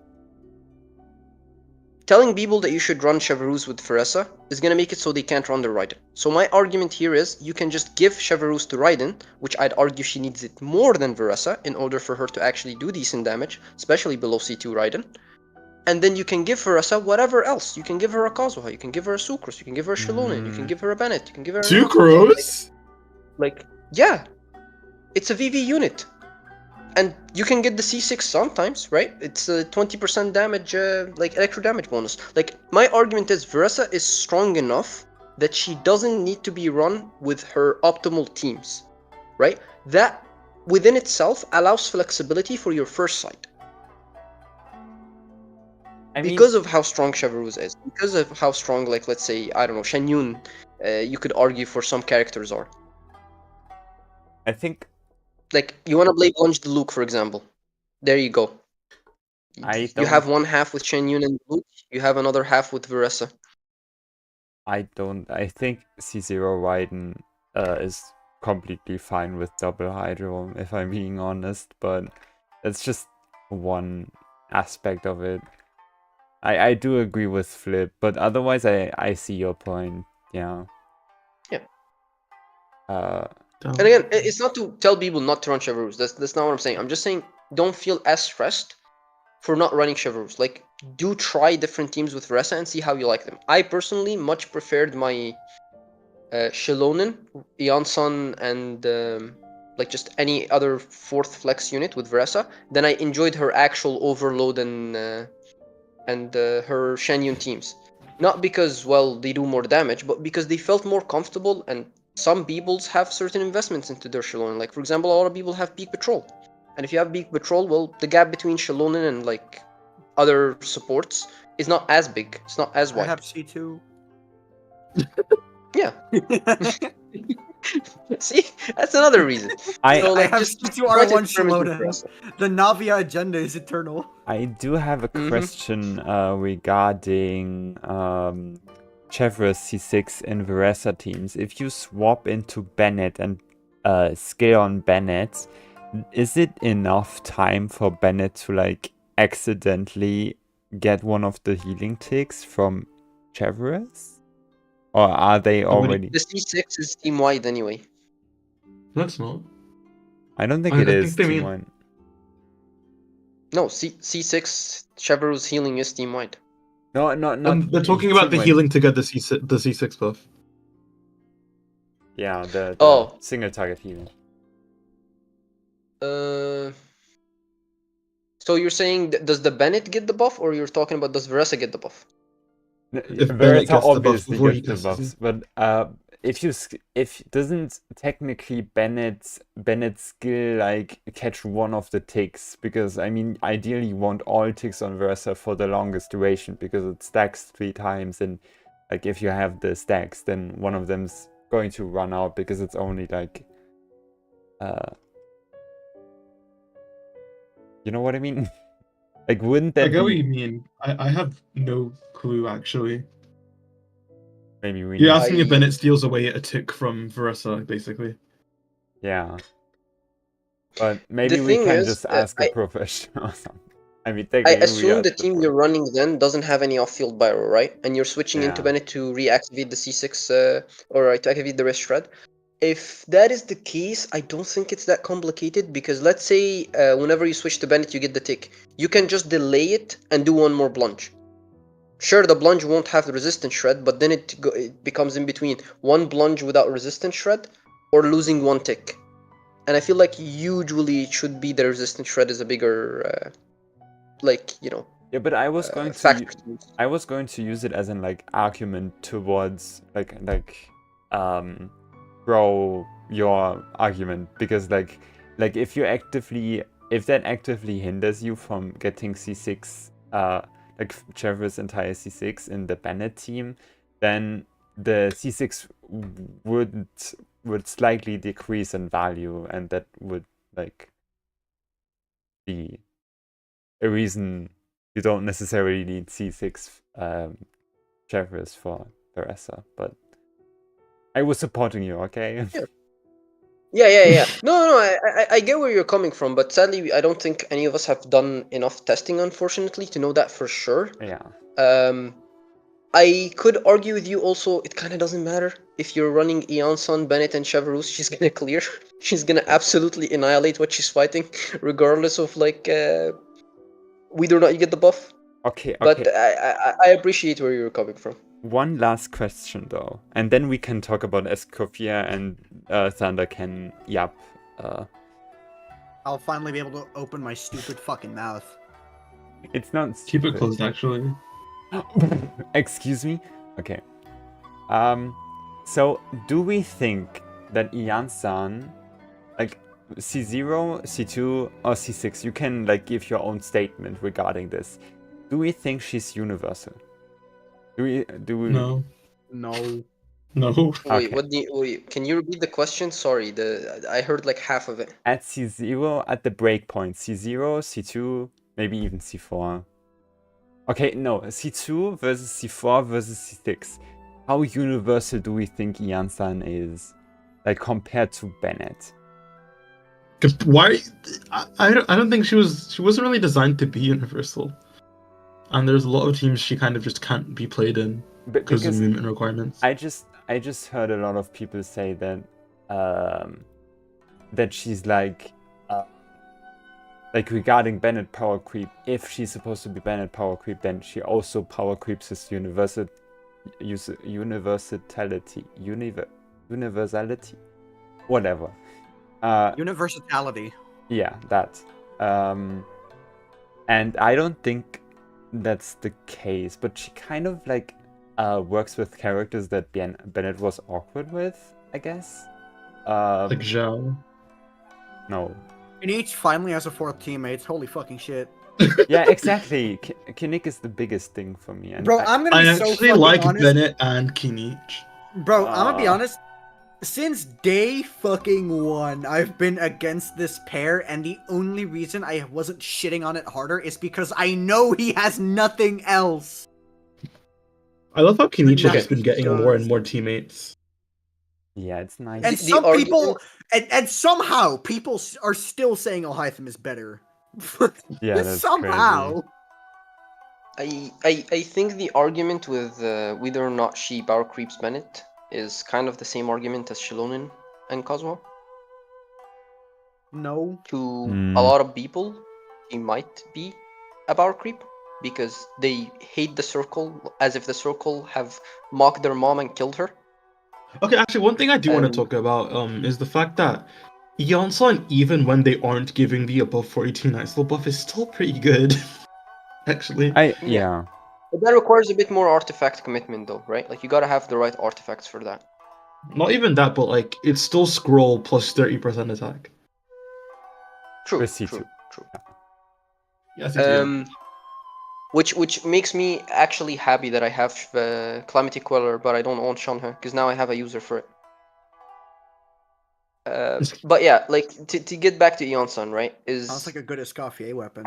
telling people that you should run Chevreuse with Varesa is gonna make it so they can't run the Raiden. So my argument here is you can just give Chevreuse to Raiden, which I'd argue she needs it more than Varesa in order for her to actually do decent damage, especially below C2 Raiden. And then you can give Varesa whatever else. You can give her a Kazuha, you can give her a Sucrose, you can give her a Shilonen, you can give her a Bennett, you can give her a... Sucrose? Like, yeah. It's a VV unit. And you can get the C6 sometimes, right? It's a 20% damage, like electro damage bonus. Like, my argument is Varesa is strong enough that she doesn't need to be run with her optimal teams, right? That, within itself, allows flexibility for your first sight. Because of how strong Chevreuse is, because of how strong, like, let's say, I don't know, Shenyun, you could argue for some characters are. I think... Like, you want to play Plunge the Luke, for example. There you go. You have one half with Shenyun and Luke, you have another half with Varesa. I think C0 Raiden is completely fine with double Hydro, if I'm being honest, but it's just one aspect of it. I do agree with Flip, but otherwise I see your point, yeah. Yeah. And again, it's not to tell people not to run Chevreuse. That's not what I'm saying. I'm just saying don't feel as stressed for not running Chevreuse. Like, do try different teams with Varesa and see how you like them. I personally much preferred my Shilonen, Iansan, and like just any other fourth flex unit with Varesa. Then I enjoyed her actual Overload and her Shenyun teams. Not because, well, they do more damage, but because they felt more comfortable, and some peoples have certain investments into their Shilonen. Like, for example, a lot of people have Peak Patrol. And if you have Peak Patrol, well, the gap between Shilonen and, like, other supports is not as big. It's not as wide. I have C2. Yeah. See? That's another reason. I have C2 R1 Shilonen. The Navia agenda is eternal. I do have a question regarding Chevreuse C6 and Varesa teams. If you swap into Bennett and scale on Bennett, is it enough time for Bennett to like accidentally get one of the healing ticks from Chevreuse? Or are they already... The C6 is team-wide anyway. That's not. I don't think it is team-wide. No, C6 Chevreuse healing is team-wide. No. They're talking about the healing to get the C6 buff. Yeah, the single target healing. So you're saying, does the Bennett get the buff, or you're talking about does Varesa get the buff? If Bennett gets obviously the buff gets the buffs, but if doesn't technically Bennett's skill like catch one of the ticks, because I mean ideally you want all ticks on Varesa for the longest duration because it stacks 3 times, and like if you have the stacks then one of them's going to run out, because it's only like You know what I mean? Like, wouldn't I that get what be you mean. I have no clue actually. maybe we You're need? asking if I Bennett steals away a tick from Varesa, basically. Yeah, but the maybe we thing can is, just ask a professional or something. I mean, I technically we assume are the the team you're running then doesn't have any off-field barrel, right? And you're switching into Yeah. Bennett to reactivate the C6, or to activate the rest shred. If that is the case, I don't think it's that complicated because let's say whenever you switch to Bennett, you get the tick. You can just delay it and do one more plunge. Sure, the plunge won't have the resistance shred, but then it becomes in between one plunge without resistance shred or losing one tick. And I feel like usually it should be the resistance shred is a bigger, Yeah, but I was going to factor. I was going to use it as an like argument towards grow your argument because like if that actively hinders you from getting C6 like Trevor's entire C6 in the Bennett team, then the C6 would slightly decrease in value, and that would like be a reason you don't necessarily need C6 Trevor's for Varesa, but I was supporting you, okay? Yeah. No, I get where you're coming from, but sadly, I don't think any of us have done enough testing, unfortunately, to know that for sure. Yeah. I could argue with you also, it kind of doesn't matter. If you're running Iansan, Bennett, and Chevrus, she's gonna clear. She's gonna absolutely annihilate what she's fighting, regardless of, whether or not you get the buff. Okay. But I appreciate where you're coming from. One last question though, and then we can talk about Escoffier and Thundah can yap. I'll finally be able to open my stupid fucking mouth. It's not Keep stupid. it closed, actually. Excuse me? Okay. So do we think that Yansan, like C0, C2, or C6, you can like give your own statement regarding this. Do we think she's universal? Do we No. No. No. Wait, Okay. can you repeat the question? Sorry, I heard like half of it. At C0, at the breakpoint, C0, C2, maybe even C4. Okay, no, C2 versus C4 versus C6. How universal do we think Yansan is, like compared to Bennett? Why? I don't think she wasn't really designed to be universal. And there's a lot of teams she kind of just can't be played in because of movement requirements. I just heard a lot of people say that that she's like regarding Bennett power creep, if she's supposed to be Bennett power creep, then she also power creeps his universality, whatever. Universality. Yeah, that. And I don't think that's the case, but she kind of like works with characters that Bennett was awkward with, I guess. Like Zhao. No. And each finally has a fourth teammate. Holy fucking shit. Yeah, exactly. Kinnick is the biggest thing for me. And Bro, I'm gonna be so actually fucking like honest. Bennett and Kinich. Bro, I'm gonna be honest. Since day fucking one, I've been against this pair, and the only reason I wasn't shitting on it harder is because I know he has nothing else. I love how Kinich has Nothing been getting does. more and more teammates. Yeah, it's nice. And some people, and somehow people are still saying Alhytham is better. Yeah, that's somehow. crazy. I think the argument with whether or not she power creeps Bennett is kind of the same argument as Shilonin and Cosmo. No. To a lot of people, she might be a power creep because they hate the circle as if the circle have mocked their mom and killed her. Okay, actually, one thing I do want to talk about is the fact that Yansan, even when they aren't giving the above 42 nice little buff, is still pretty good. Actually. Yeah. But that requires a bit more artifact commitment though, right? Like you gotta have the right artifacts for that. Not even that, but like it's still scroll plus 30% attack. True. With C2. True. Yes, Which makes me actually happy that I have Calamity Queller, but I don't own Shanha, because now I have a user for it. But yeah, like to get back to Iansan, right? Sounds like a good Escoffier weapon.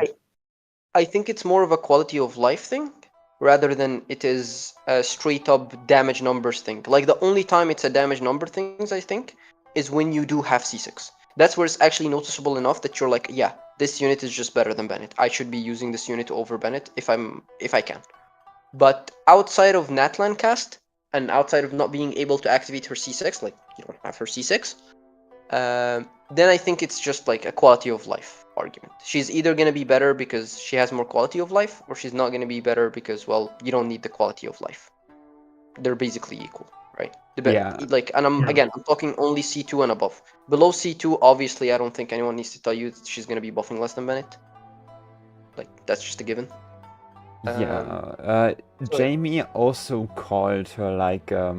I think it's more of a quality of life thing rather than it is a straight up damage numbers thing. Like the only time it's a damage number things, I think, is when you do have C6. That's where it's actually noticeable enough that you're like, yeah, this unit is just better than Bennett. I should be using this unit over Bennett if I can. But outside of Natlan cast and outside of not being able to activate her C6, like you don't have her C6, then I think it's just like a quality of life argument. She's either going to be better because she has more quality of life, or she's not going to be better because, well, you don't need the quality of life. They're basically equal, right? Yeah. Like, and I'm talking only C2 and above. Below C2, obviously, I don't think anyone needs to tell you that she's going to be buffing less than Bennett. Like, that's just a given. Jamie also called her like a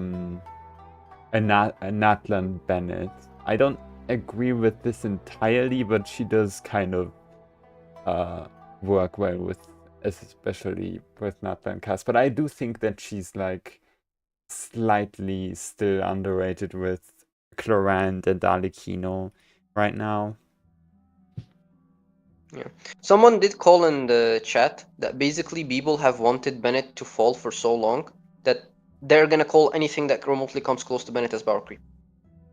Natlan Bennett. I don't agree with this entirely, but she does kind of work well with, especially with Natlan cast. But I do think that she's like slightly still underrated with Clorant and Arlecchino right now. Yeah. Someone did call in the chat that basically people have wanted Bennett to fall for so long that they're gonna call anything that remotely comes close to Bennett as power creep.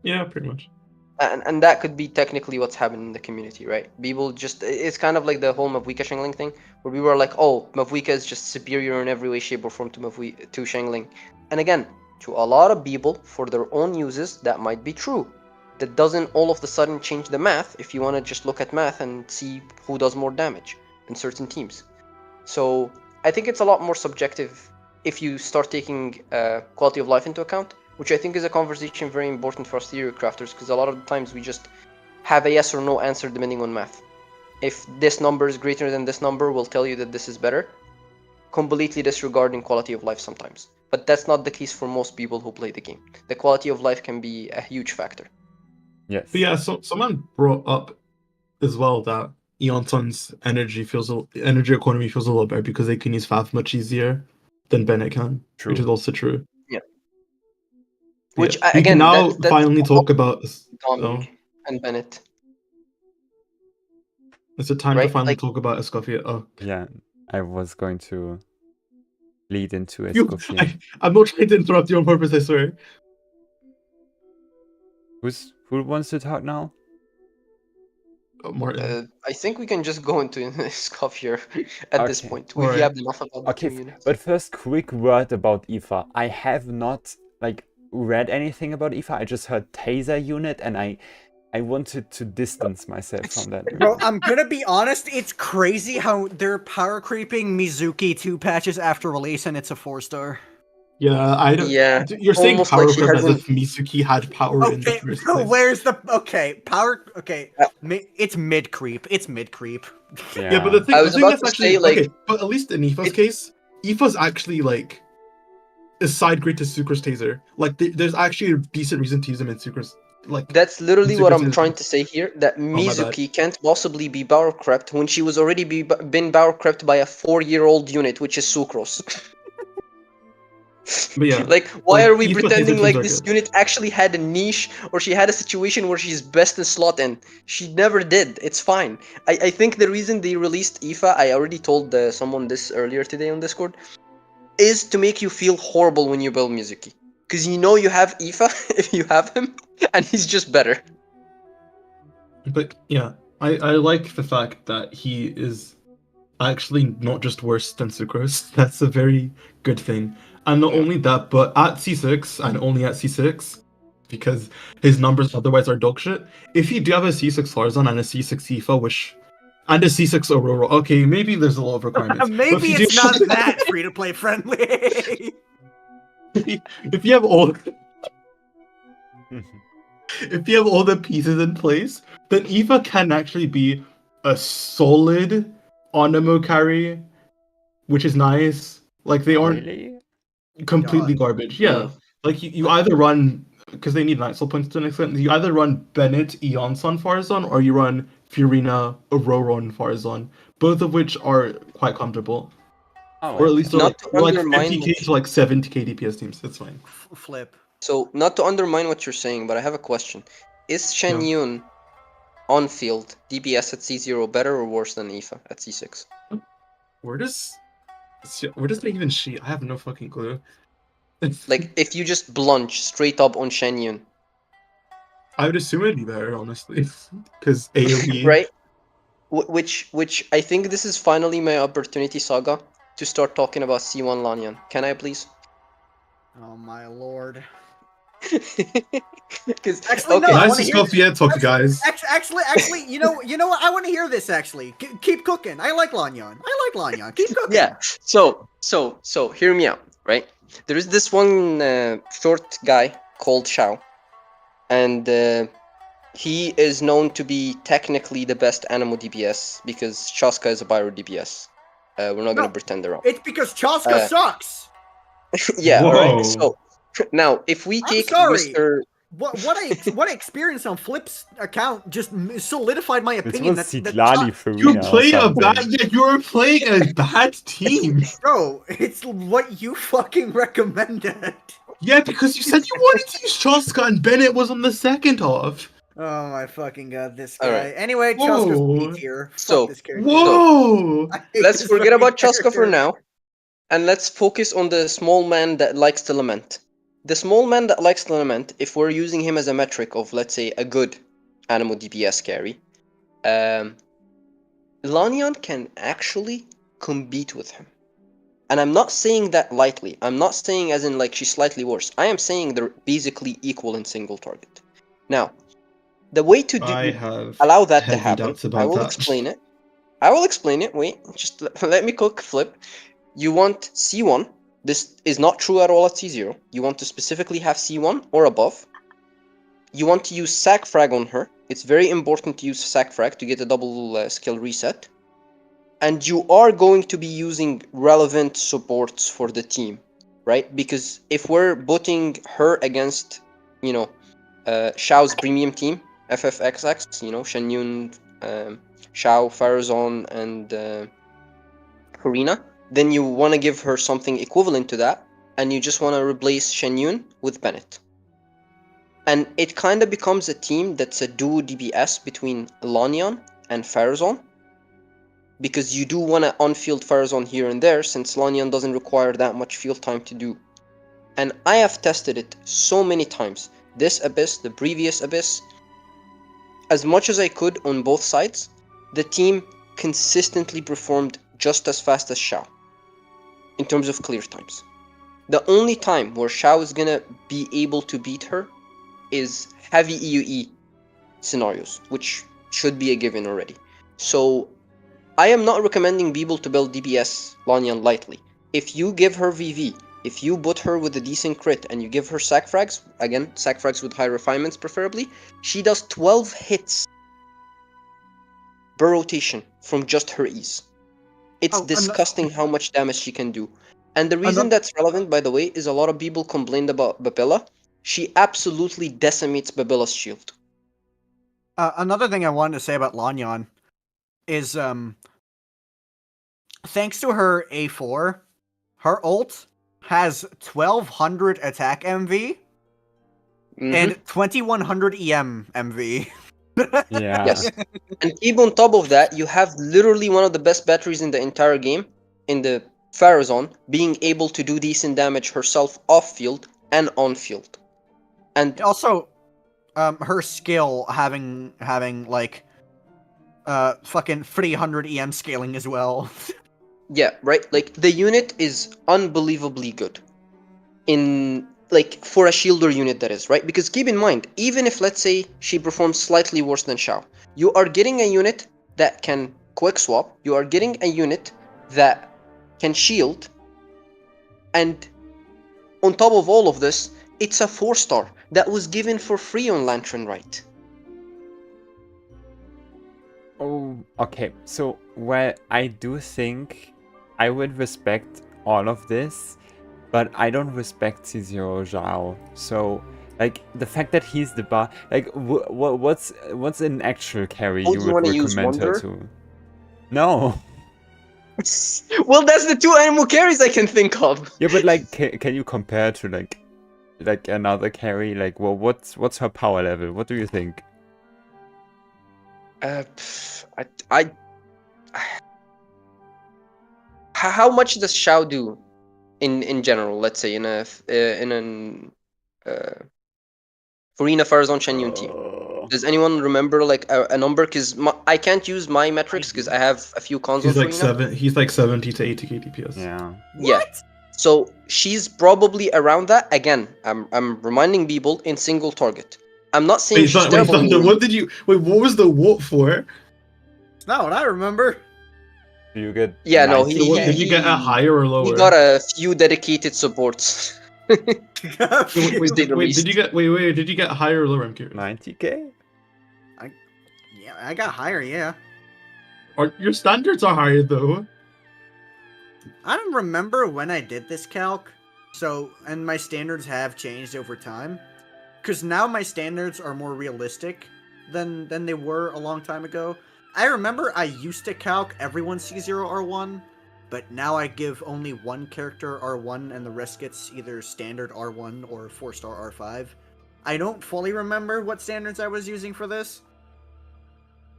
Yeah, pretty much. And that could be technically what's happening in the community, right? People just, it's kind of like the whole Mavuika Shangling thing, where we were like, oh, Mavuika is just superior in every way, shape, or form to Shangling. And again, to a lot of people, for their own uses, that might be true. That doesn't all of a sudden change the math if you want to just look at math and see who does more damage in certain teams. So I think it's a lot more subjective if you start taking quality of life into account, which I think is a conversation very important for us theory crafters, because a lot of the times we just have a yes or no answer depending on math. If this number is greater than this number, we'll tell you that this is better, completely disregarding quality of life sometimes. But that's not the case for most people who play the game. The quality of life can be a huge factor. Yes. But yeah, so someone brought up as well that Iansan's energy economy feels a lot better because they can use Fav much easier than Bennett can, which is also true. Yeah. Which we again, can now that's finally talk about Dominic and Bennett. It's a time to finally talk about Escoffier. Oh. Yeah, I was going to lead into Escoffier. I'm not trying to interrupt you on purpose, I swear. Who wants to talk now? Martin. I think we can just go into Escoffier at this point. We have enough about the community. But first, quick word about Aoife. I have not read anything about Aoife. I just heard Taser unit, and I wanted to distance myself from that. Bro, I'm gonna be honest, it's crazy how they're power creeping Mizuki 2 patches after release and it's a 4-star. Yeah, I don't. Yeah, you're saying power creep as if Mizuki had power in the first place. Where's the power? Okay, it's mid creep. It's mid creep. Yeah, but the thing that's actually okay. But at least in Aoife's case, Aoife's actually like a side grade to Sucrose Taser. Like there's actually a decent reason to use him in Sucrose. Like that's literally what I'm trying to say here. That Mizuki can't possibly be power crept when she was already been power crept by a 4-year-old unit, which is Sucrose. But yeah, like, why are we pretending like this unit actually had a niche, or she had a situation where she's best in slot in? She never did. It's fine. I think the reason they released Aoife, I already told someone this earlier today on Discord, is to make you feel horrible when you build Mizuki. Because you know you have Aoife if you have him, and he's just better. But yeah, I like the fact that he is actually not just worse than Sucrose. That's a very good thing. And not only that, but at C6, and only at C6, because his numbers otherwise are dog shit, if you do have a C6 Farzan and a C6 Aoife, and a C6 Aurora, okay, maybe there's a lot of requirements. Maybe it's not that free-to-play friendly. If you have all... if you have all the pieces in place, then Aoife can actually be a solid Onimo carry, which is nice. Like, they aren't... Really? Completely garbage. Yeah. Like you either run, because they need night soul points to an extent, you either run Bennett Iansan Farzan or you run Fiorina Auroron Farzan, both of which are quite comfortable. Or at least like 50k to like 70k DPS teams. That's fine. Flip. So not to undermine what you're saying, but I have a question. Is Shen Yun on field DPS at C0 better or worse than Aoife at C6? Where does they even cheat? I have no fucking clue. Like, if you just blunch straight up on Shen Yun, I would assume it'd be better, honestly, because AoE. right? Which I think this is finally my opportunity, Saga, to start talking about C1 Lanyan. Can I please? Oh my lord. Because Actually, no, I Nice wanna to hear stop yet, talk to guys. Actually, you know what? I want to hear this. Actually, keep cooking. I like Lanyan. Keep cooking. yeah, so hear me out, right? There is this one short guy called Shao, and he is known to be technically the best Anemo DPS because Chaska is a Pyro DPS. We're not gonna pretend they're wrong. It's because Chaska sucks. Yeah, Whoa. alright. So now, if we take Mr. What I experienced on Flip's account just solidified my This opinion was that Sitlani for You Rina or played a something. bad. Yeah, you were playing a bad team. bro, it's what you fucking recommended. Yeah, because you said you wanted to use Chaska and Bennett was on the second half. Oh my fucking god, this guy. Alright. Anyway, Whoa. Chaska's B tier. Fuck So, this character. Whoa! I hate Let's this forget fucking about Chaska for character. now, and let's focus on the small man that likes to lament. The small man that likes to lament, if we're using him as a metric of, let's say, a good Anemo DPS carry, Lanyan can actually compete with him. And I'm not saying that lightly. I'm not saying as in like she's slightly worse. I am saying they're basically equal in single target. Now, the way to allow that to happen, I will explain it. Wait, just let me cook Flip. You want C1. This is not true at all at C0. You want to specifically have C1 or above. You want to use sack frag on her. It's very important to use sack frag to get a double skill reset. And you are going to be using relevant supports for the team, right? Because if we're putting her against, Shao's premium team, FFXX, Shen Yun, Shao, Farazon, and Harina, then you want to give her something equivalent to that, and you just want to replace Shen Yun with Bennett. And it kind of becomes a team that's a duo DPS between Lanyan and Farazon, because you do want to on-field Farazon here and there, since Lanyan doesn't require that much field time to do. And I have tested it so many times. This Abyss, the previous Abyss, as much as I could on both sides, the team consistently performed just as fast as Shao in terms of clear times. The only time where Shao is gonna be able to beat her is heavy EUE scenarios, which should be a given already. So I am not recommending people to build DPS Lanyan lightly. If you give her VV, if you put her with a decent crit and you give her sack frags, again, sack frags with high refinements preferably, she does 12 hits per rotation from just her ease. It's disgusting how much damage she can do. And the reason that's relevant, by the way, is a lot of people complained about Babilla. She absolutely decimates Babilla's shield. Another thing I wanted to say about Lanyan is, thanks to her A4, her ult has 1200 attack MV and 2100 EM MV. Yeah. Yes. And keep on top of that, you have literally one of the best batteries in the entire game, in the Farazon, being able to do decent damage herself off-field and on-field. And also, her skill having like fucking 300 EM scaling as well. yeah, right? Like, the unit is unbelievably good. For a shielder unit, that is, right? Because keep in mind, even if, let's say, she performs slightly worse than Shao, you are getting a unit that can quick swap, you are getting a unit that can shield, and on top of all of this, it's a 4-star that was given for free on Lantern Right. Oh, okay. So, well, I do think I would respect all of this, but I don't respect C0 Zhao. So, like, the fact that he's the bar, like, what's an actual carry Oh, you you would wanna use recommend her Wonder? to? No. Well, that's the two animal carries I can think of. Yeah, but like, can you compare to like like another carry? Like, well, what's her power level? What do you think? I how much does Xiao do in general? Let's say in an Farina Farazan Shenyun team. Does anyone remember like a number? Because I can't use my metrics because I have a few cons on Farina. He's like 70 to 80 KDPS. Yeah. Yeah. So she's probably around that. Again, I'm reminding people in single target. I'm not saying she's terrible. Thunder, what was the what for? It's not what I remember. Do you get? Yeah, no, Did you get a higher or lower? He got a few dedicated supports. Wait, did you get higher or lower? I'm curious. 90k? Yeah, I got higher, yeah. Your standards are higher though. I don't remember when I did this calc, and my standards have changed over time. Because now my standards are more realistic than they were a long time ago. I remember I used to calc everyone C0 R1, but now I give only one character R1 and the rest gets either standard R1 or 4-star R5. I don't fully remember what standards I was using for this,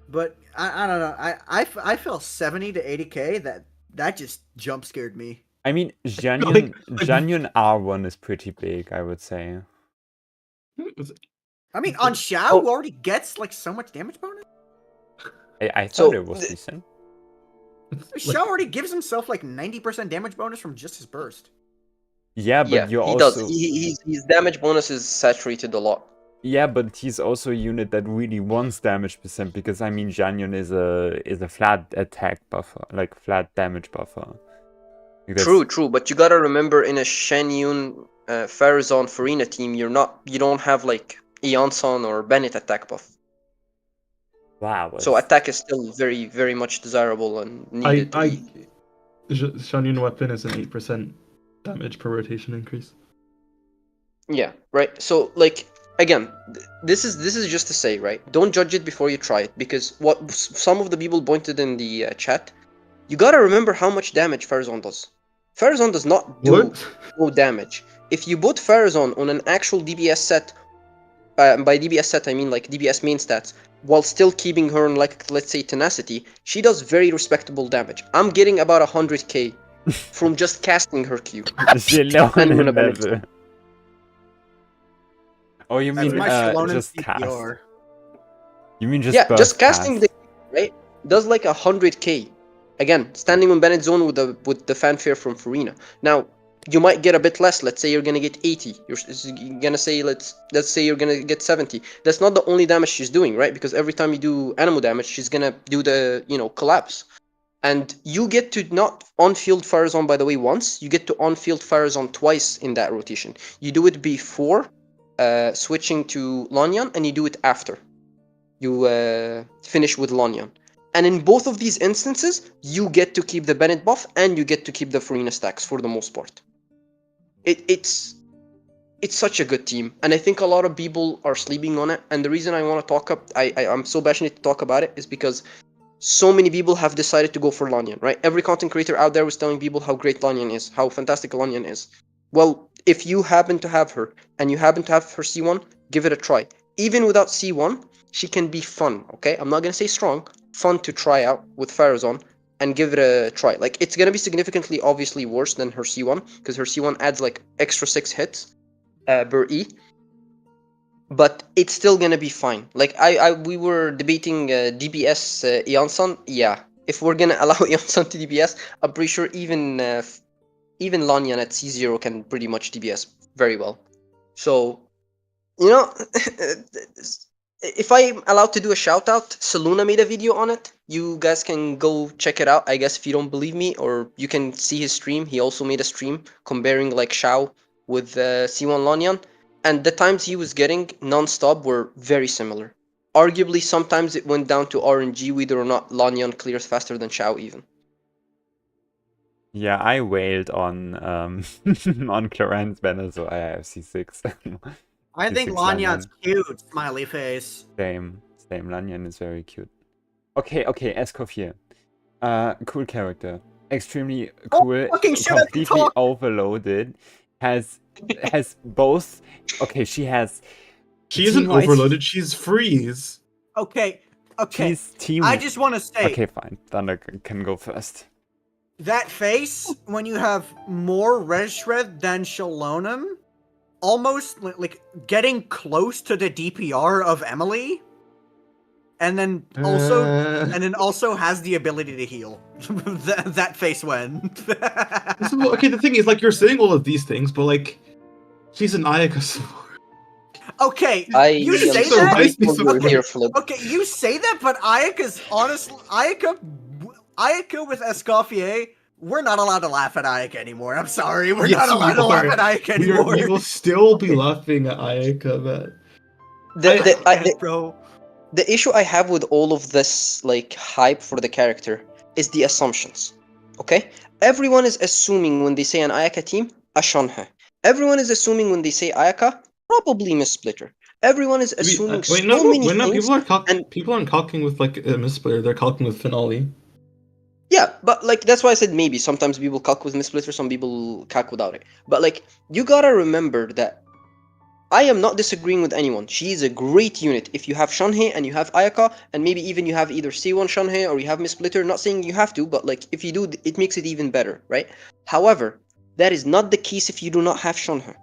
but I don't know. I feel 70 to 80k. That just jump scared me. I mean, Janyon R1 is pretty big, I would say. I mean, on Xiao, who already gets like so much damage bonus. I thought it was decent. Xiao already gives himself like 90% damage bonus from just his burst. Yeah, but you he also... does. His damage bonus is saturated a lot. Yeah, but he's also a unit that really wants damage percent, because I mean Janyon is a flat attack buffer, like flat damage buffer. True, but you gotta remember in a Shenyun Farazan Farina team, you don't have like Iansan or Bennett attack buff. Wow. So attack is still very, very much desirable and needed. Shenyun weapon is an 8% damage per rotation increase. Yeah, right. So like again, this is just to say, right? Don't judge it before you try it, because what some of the people pointed in the chat, you gotta remember how much damage Farazan does. Farazan does not do no damage. If you put Farazan on an actual DBS set, by DBS set I mean like DBS main stats, while still keeping her in like, let's say, tenacity, she does very respectable damage. I'm getting about 100k from just casting her Q. Oh, you mean just cast? You mean just just casting the right does like 100k. Again, standing on Bennett zone with the fanfare from Farina. Now you might get a bit less. Let's say you're gonna get 80. You're gonna say let's say you're gonna get 70. That's not the only damage she's doing, right? Because every time you do animal damage, she's gonna do the collapse. And you get to not on-field Farazan, by the way, once. You get to on-field Farazan twice in that rotation. You do it before switching to Lanyan, and you do it after you finish with Lanyan. And in both of these instances, you get to keep the Bennett buff and you get to keep the Farina stacks for the most part. It's such a good team, and I think a lot of people are sleeping on it. And the reason I want to talk up, I'm so passionate to talk about it, is because so many people have decided to go for Lanyan, right? Every content creator out there was telling people how great Lanyan is, how fantastic Lanyan is. Well, if you happen to have her and you happen to have her C1, give it a try. Even without C1, she can be fun, okay? I'm not gonna say strong. Fun to try out with Farazan and give it a try. Like, it's gonna be significantly obviously worse than her C1, because her C1 adds like extra 6 hits per E, but it's still gonna be fine. Like we were debating DBS Iansan. Yeah, if we're gonna allow Yansan to DBS, I'm pretty sure even Lanyan at C0 can pretty much DBS very well. So, if I'm allowed to do a shout out, Saluna made a video on it. You guys can go check it out, I guess, if you don't believe me, or you can see his stream. He also made a stream comparing like Xiao with C1 Lanyan, and the times he was getting non-stop were very similar. Arguably, sometimes it went down to RNG whether or not Lanyan clears faster than Xiao even. Yeah, I wailed on on Clarence Banner, so I have C6. I think Lanyan's cute, smiley face. Same, Lanyan is very cute. Okay, Escoffier. Cool character. Extremely cool, completely overloaded. has both. Okay, she has. She isn't Team-wise, overloaded. She's freeze. Okay. She's team. I just want to say Okay, fine. Thundah can go first. that face when you have more red shred than Shalonum, almost like getting close to the DPR of Emily, and then also has the ability to heal. that face when. Okay, the thing is, like, you're saying all of these things, but like, she's an Ayaka support. Okay, I you am say so that. nice. over here, Flip. Okay, you say that, but Ayaka's honestly Ayaka with Escoffier, we're not allowed to laugh at Ayaka anymore. I'm sorry, we're not allowed to laugh at Ayaka anymore. We will still be laughing at Ayaka, man. Bro. The issue I have with all of this like hype for the character is the assumptions. Okay? Everyone is assuming when they say an Ayaka team, a Shanhe. Everyone is assuming when they say Ayaka, probably Miss Splitter. Everyone is assuming many things. People aren't calcing with like a Miss Splitter, they're calcing with Finale. Yeah, but like that's why I said maybe. Sometimes people calc with Miss Splitter, some people calc without it. But like you gotta remember that I am not disagreeing with anyone. She is a great unit. If you have Shanhe and you have Ayaka, and maybe even you have either C1 Shanhe or you have Miss Splitter, not saying you have to, but like if you do, it makes it even better, right? However, that is not the case if you do not have Shanhe.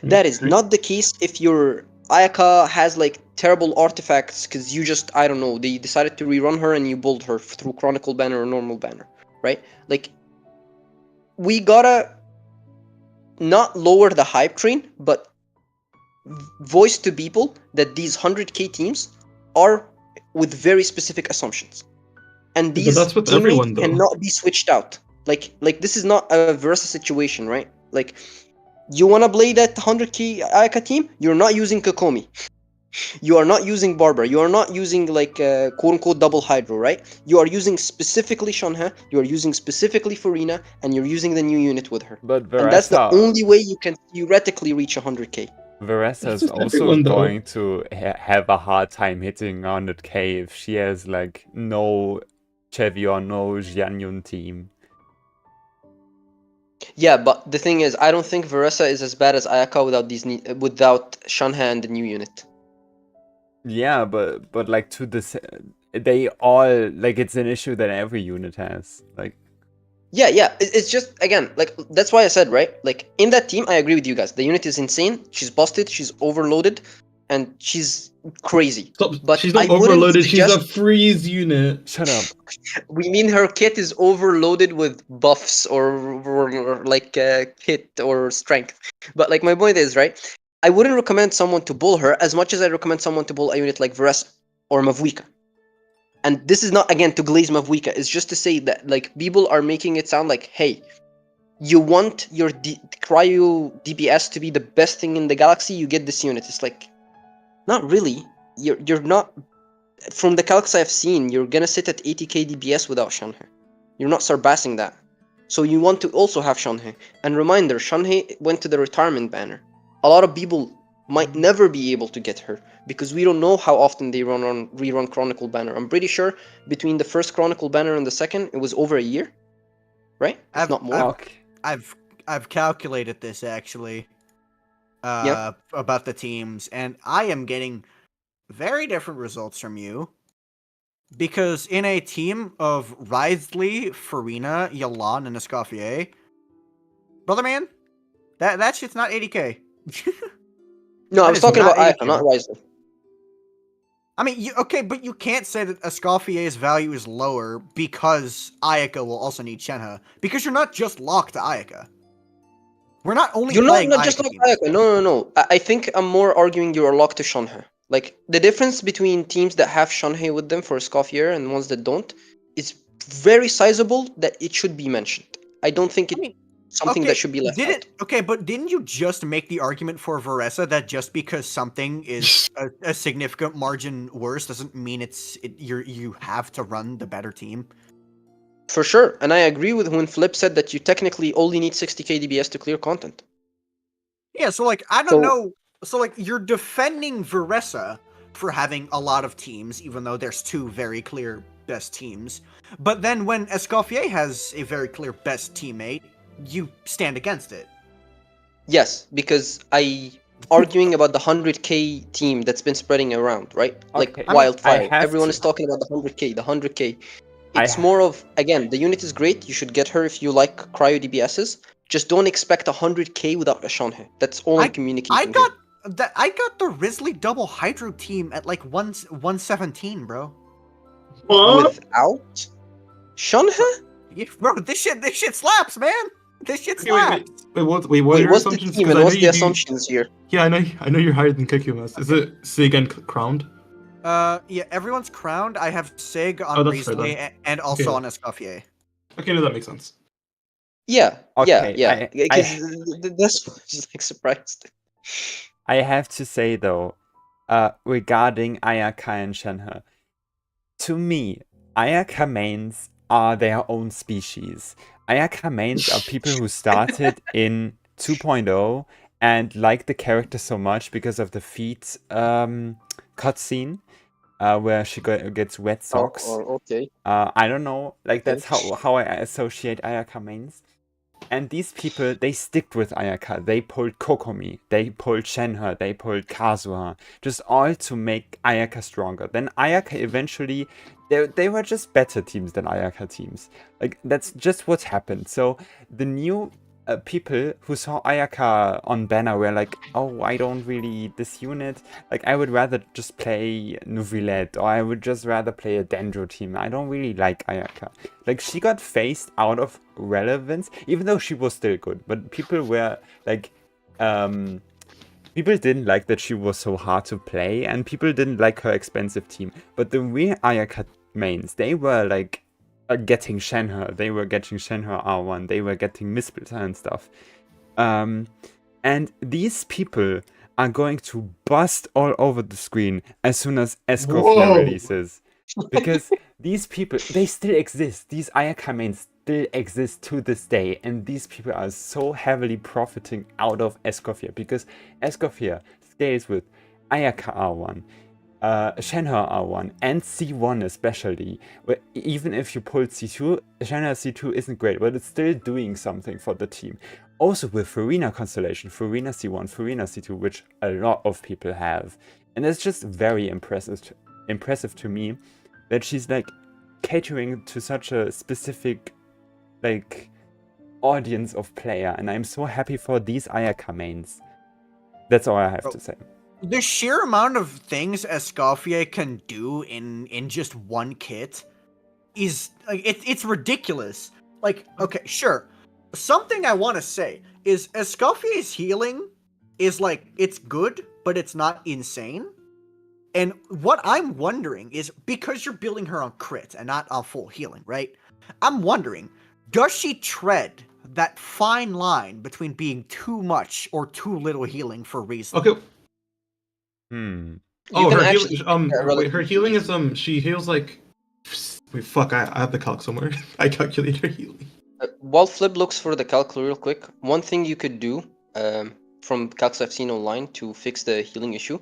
That is not the case if your Ayaka has like terrible artifacts because you just, I don't know, they decided to rerun her and you build her through Chronicle banner or normal banner, right? Like, we gotta not lower the hype train, but voice to people that these 100k teams are with very specific assumptions. And these that's with teammates everyone, though. cannot be switched out. Like this is not a Versa situation, right? Like, you wanna play that 100k Ayaka team? You're not using Kokomi. You are not using Barbara. You are not using like quote-unquote double Hydro, right? You are using specifically Shanhe, you are using specifically Farina, and you're using the new unit with her. But Varesa, and that's the only way you can theoretically reach 100k. Varesa is just also everyone, though. going to have a hard time hitting 100k if she has like no Chevy or no Jianyun team. Yeah, but the thing is, I don't think Varesa is as bad as Ayaka without Shanhe and the new unit. Yeah, but like to this, they all like it's an issue that every unit has. Like, yeah, it's just again like that's why I said right. Like in that team, I agree with you guys. The unit is insane. She's busted. She's overloaded, and she's crazy. Stop. But She's not I wouldn't overloaded. She's a suggest- freeze unit. shut up. We mean her kit is overloaded with buffs or like kit or strength. But like my point is right. I wouldn't recommend someone to bull her as much as I recommend someone to bull a unit like Varesa or Mavuika. And this is not again to glaze Mavuika. It's just to say that like people are making it sound like, hey, you want your cryo DPS to be the best thing in the galaxy, you get this unit. It's like, not really. You're not. From the calcs I've seen, you're gonna sit at 80k DPS without Shanhe. You're not surpassing that. So you want to also have Shanhe. And reminder, Shanhe went to the retirement banner. A lot of people might never be able to get her because we don't know how often they rerun Chronicle banner. I'm pretty sure between the first Chronicle banner and the second, it was over a year, right? If not more. I've calculated this actually about the teams, and I am getting very different results from you. Because in a team of Writhely, Farina, Lon, and Escoffier, brother man, that shit's not 80k. No, I was talking about Ayaka, not Ryzen. I mean, but you can't say that Escoffier's value is lower because Ayaka will also need Shenhe. Because you're not just locked to Ayaka. We're not only You're playing not just Ayaka locked to Ayaka. No. I think I'm more arguing you're locked to Shanhe. Like, the difference between teams that have Shanhe with them for Escoffier and ones that don't is very sizable that it should be mentioned. I don't think it's something that should be left out. Okay, but didn't you just make the argument for Varesa that just because something is a significant margin worse doesn't mean you have to run the better team? For sure, and I agree with when Flip said that you technically only need 60k DBS to clear content. Yeah, so like, I don't know. So like, you're defending Varesa for having a lot of teams, even though there's two very clear best teams. But then when Escoffier has a very clear best teammate, you stand against it. Yes, because arguing about the 100k team that's been spreading around, right? Like Okay, I wildfire. have Everyone to- is talking about the 100k, the 100k. I It's ha- more of, again, the unit is great. You should get her if you like cryo DBSs. Just don't expect 100k without a Shanhe. That's all I'm communicating. I got the Risley double Hydro team at like 117, bro. What? Without Shanhe? Yeah, bro, this shit slaps, man. This shit Okay, slaps. what are Wait, your what's the assumptions? team 'Cause and I know what's the you do- assumptions here? Yeah, I know you're higher than Kikumas. Is it Sig and Crowned? Yeah, everyone's crowned. I have Sig on Oh, that's fair Risley then. and also Okay. on Escoffier. Okay, no, that makes sense. Yeah, Okay, yeah. I- That's what I was like surprised. I have to say though, regarding Ayaka and Shenhe, to me, Ayaka mains are their own species. Ayaka mains are people who started in 2.0 and like the character so much because of the feet cutscene, where she gets wet socks. Okay. I don't know, like that's Okay. how I associate Ayaka mains. And these people, they stick with Ayaka. They pulled Kokomi, they pulled Shenhe, they pulled Kazuha, just all to make Ayaka stronger. Then Ayaka eventually, they were just better teams than Ayaka teams. Like, that's just what happened. So the new people who saw Ayaka on banner were like, oh, I don't really this unit. Like, I would rather just play Nuvilette, or I would just rather play a Dendro team. I don't really like Ayaka. Like, she got phased out of relevance, even though she was still good. But people were like, people didn't like that she was so hard to play, and people didn't like her expensive team. But the real Ayaka mains, they were like getting Shenhe, they were getting Shenhe R1, they were getting Missplitter and stuff. And these people are going to bust all over the screen as soon as Escoffier Whoa. releases. Because these people, they still exist. These Ayaka mains still exist to this day. And these people are so heavily profiting out of Escoffier. Because Escoffier scales with Ayaka R1, Shenhe R1, and C1 especially. Where even if you pull C2, Shenhe C2 isn't great, but it's still doing something for the team. Also with Farina Constellation, Farina C1, Farina C2, which a lot of people have. And it's just very impressive to me that she's like catering to such a specific like audience of player, and I'm so happy for these Ayaka mains. That's all I have to say. The sheer amount of things Escoffier can do in just one kit is like it's ridiculous. Like, okay, sure. Something I want to say is Escoffier's healing is like, it's good, but it's not insane. And what I'm wondering is, because you're building her on crit and not on full healing, right? I'm wondering, does she tread that fine line between being too much or too little healing for reason? Okay. Hmm. Oh, can her actually healing. get Wait, relatively her healing is easy. she heals like. Wait, fuck! I have the calc somewhere. I calculate her healing. While Flip looks for the calc real quick, one thing you could do from calcs I've seen online to fix the healing issue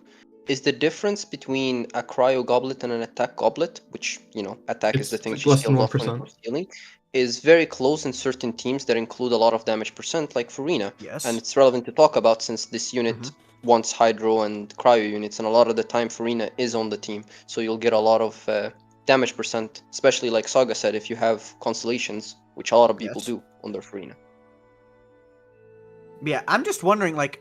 is the difference between a cryo goblet and an attack goblet, which, you know, attack is the It's thing like she less than scaled off when it 1%. comes to healing, is very close in certain teams that include a lot of damage percent, like Farina. Yes. And it's relevant to talk about since this unit wants hydro and cryo units, and a lot of the time Farina is on the team, so you'll get a lot of damage percent, especially like Saga said, if you have constellations, which a lot of people Yes. do on their Farina. Yeah, I'm just wondering, like,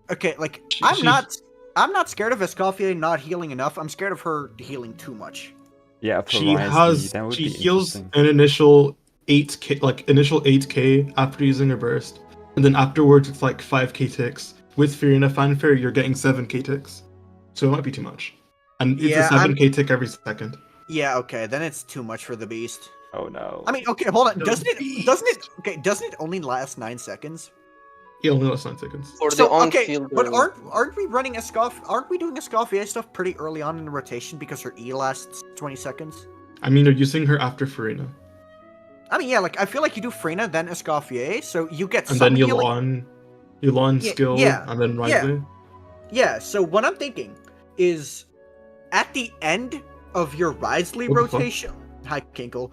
okay, like, She- I'm she's- not scared of Escoffier not healing enough. I'm scared of her healing too much. Yeah, for She Risley, that would she be heals interesting. an initial 8k after using her burst, and then afterwards it's like 5k ticks. With Farina Fanfare, you're getting 7k ticks, so it might be too much. And it's Yeah, a 7k tick every second. Yeah, okay, then it's too much for the beast. Oh no. I mean, okay, hold on. The Doesn't it beast. doesn't it only last 9 seconds? Yeah, only lasts 9 seconds. For So, the on-field, but aren't we running aren't we doing Escoffier stuff pretty early on in the rotation because her E lasts 20 seconds? I mean, you're using her after Farina, I mean, yeah, like, I feel like you do Freyna, then Escoffier, so you get and some then healing. Yulon Yeah, skill, yeah, and then yeah. Risley. Yeah, so what I'm thinking is, at the end of your Risley What the fuck? rotation... Hi, Kinkle.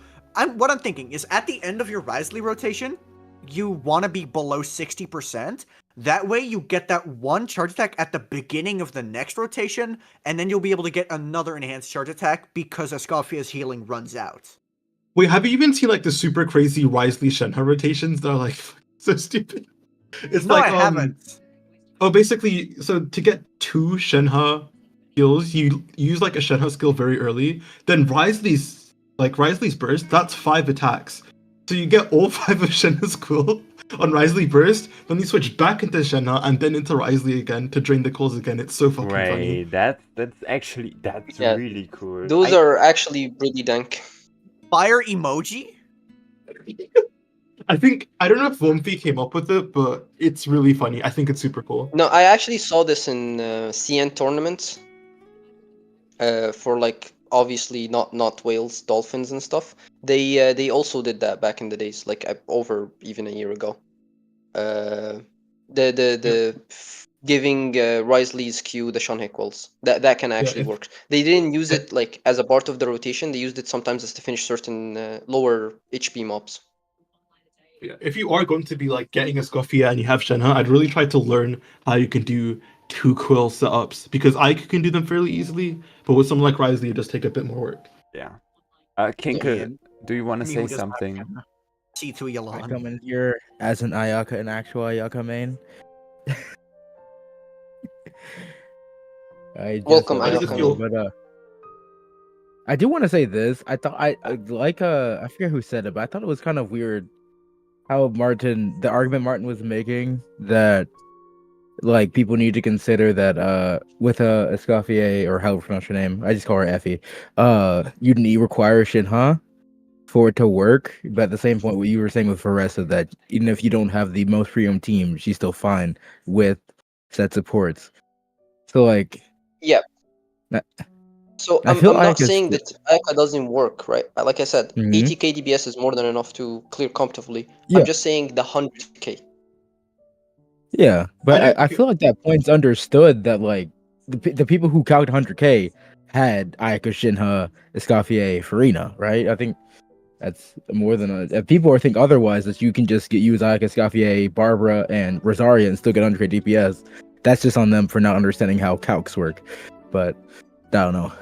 What I'm thinking is, at the end of your Risley rotation, you want to be below 60%. That way you get that one charge attack at the beginning of the next rotation, and then you'll be able to get another enhanced charge attack because Escoffier's healing runs out. Wait, have you even seen like the super crazy Wisely Shenhe rotations? They're like so stupid. It's No, like I haven't. Oh, basically, so to get 2 Shenhe skills, you use like a Shenhe skill very early. Then Wisely's burst, that's 5 attacks. So you get all 5 of Shenhe's cool on Wisely burst. Then you switch back into Shenhe and then into Wisely again to drain the calls again. It's so fucking funny. That's Yeah. really cool. Those are actually really dank. Fire emoji? I don't know if Womfy came up with it, but it's really funny. I think it's super cool. No, I actually saw this in CN tournaments. For like obviously not whales, dolphins and stuff. They also did that back in the days, like over even a year ago. Giving Risley's Q the Shenhe quills. That can actually work. They didn't use it like as a part of the rotation. They used it sometimes as to finish certain lower HP mobs. Yeah, if you are going to be like getting a Escoffier and you have Shenhe, I'd really try to learn how you can do 2 quill setups, because I can do them fairly easily, but with someone like Risley, it does take a bit more work. Yeah. Kinka, do you want to say something? C2 I Yalon. come in here as an actual Ayaka main. Welcome, Ayaka. But I do want to say this. I thought I forget who said it, but I thought it was kind of weird how the argument Martin was making, that like people need to consider that with a Escoffier, or however you pronounce her name, I just call her Effie, you require Shenhe for it to work. But at the same point, what you were saying with Varesa, that even if you don't have the most premium team, she's still fine with set supports. So like, yeah. So I'm not saying that Ayaka doesn't work, right? Like I said, 80k DBS is more than enough to clear comfortably. Yeah. I'm just saying the 100k. Yeah, but I feel like that point's understood, that like the people who calced 100k had Ayaka, Shenhe, Escoffier, Farina, right? I think that's more than if people think otherwise, that you can just use Ayaka, Escoffier, Barbara, and Rosaria and still get 100k DPS. That's just on them for not understanding how calcs work. But I don't know.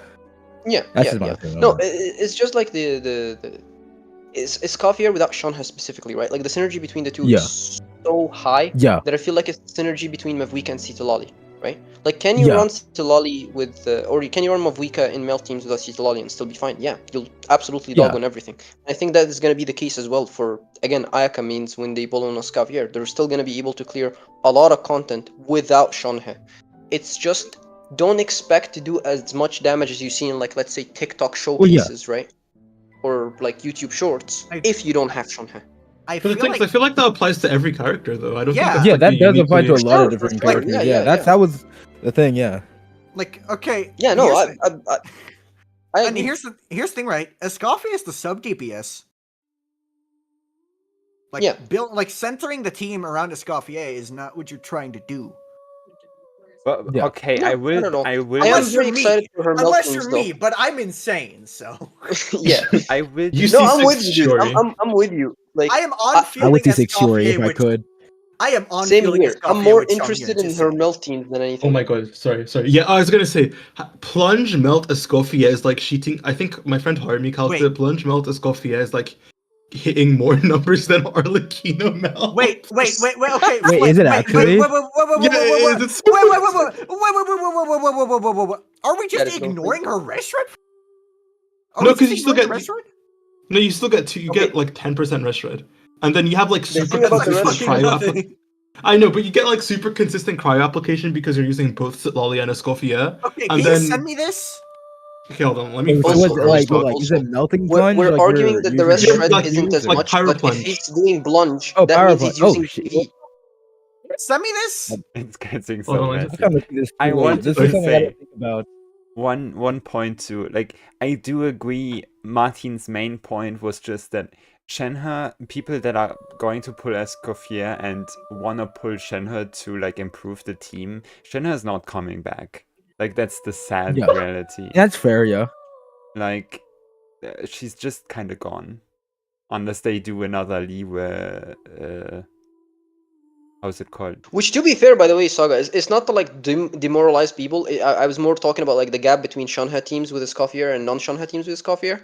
Yeah, that's yeah. No, it's just like it's Escoffier without Shenhe specifically, right? Like the synergy between the two is so high that I feel like it's synergy between Mavwika and Citalali, right? Like, can you run Citalali with, or can you run Mavwika in melt teams without Citalali and still be fine? Yeah, you'll absolutely dog on everything. I think that is going to be the case as well for, again, Ayaka means when they pull on Escoffier, they're still going to be able to clear a lot of content without Shenhe. It's just, don't expect to do as much damage as you see in, like, let's say TikTok showcases, right? Or like YouTube Shorts, if you don't have Shenhe. I feel like that applies to every character, though. I don't think that's that does apply to a lot of different characters. That was the thing. Yeah. Like, okay. Yeah. No. I and here's the thing, right? Escoffier is the sub DPS. Like, centering the team around Escoffier is not what you're trying to do. But okay, I will. I am very excited for her. Unless you're me, but I'm insane, so. Yeah, I will. I'm with you, dude. I'm with you. Like, I am on feeling I would say Story if I could. I am on same feeling here. I'm more interested in her melt teams than anything. Oh my god, sorry. Yeah, I was gonna say, plunge melt Escoffier is like cheating. I think my friend Harmy called it. Plunge melt Escoffier is like hitting more numbers than Arlecchino melt. Wait, okay. Wait, is it actually? Wait. Are we just ignoring her rest rate? No, because you still get No, you still get two. You get like 10% rest red, and then you have like super consistent cryo application. I know, but you get like super consistent cryo application because you're using both Citlali and Escoffier. Okay, can you send me this? Okay, hold on. Let me. Is it melting plunge? We're arguing that the rest shred isn't as much, but if he's doing plunge, that means he's using PV. Send me this. It's getting so messy. I want to say about one point too. Like, I do agree. Martin's main point was just that Shenhe, people that are going to pull Escoffier and wanna pull Shenhe to like improve the team, Shenhe is not coming back. Like, that's the sad reality. That's fair, yeah. Like, she's just kind of gone. Unless they do another Liwe how's it called? Which, to be fair, by the way, Saga, it's not to like demoralize people. I was more talking about like the gap between Shanha teams with Escoffier and non-Shanha teams with Escoffier.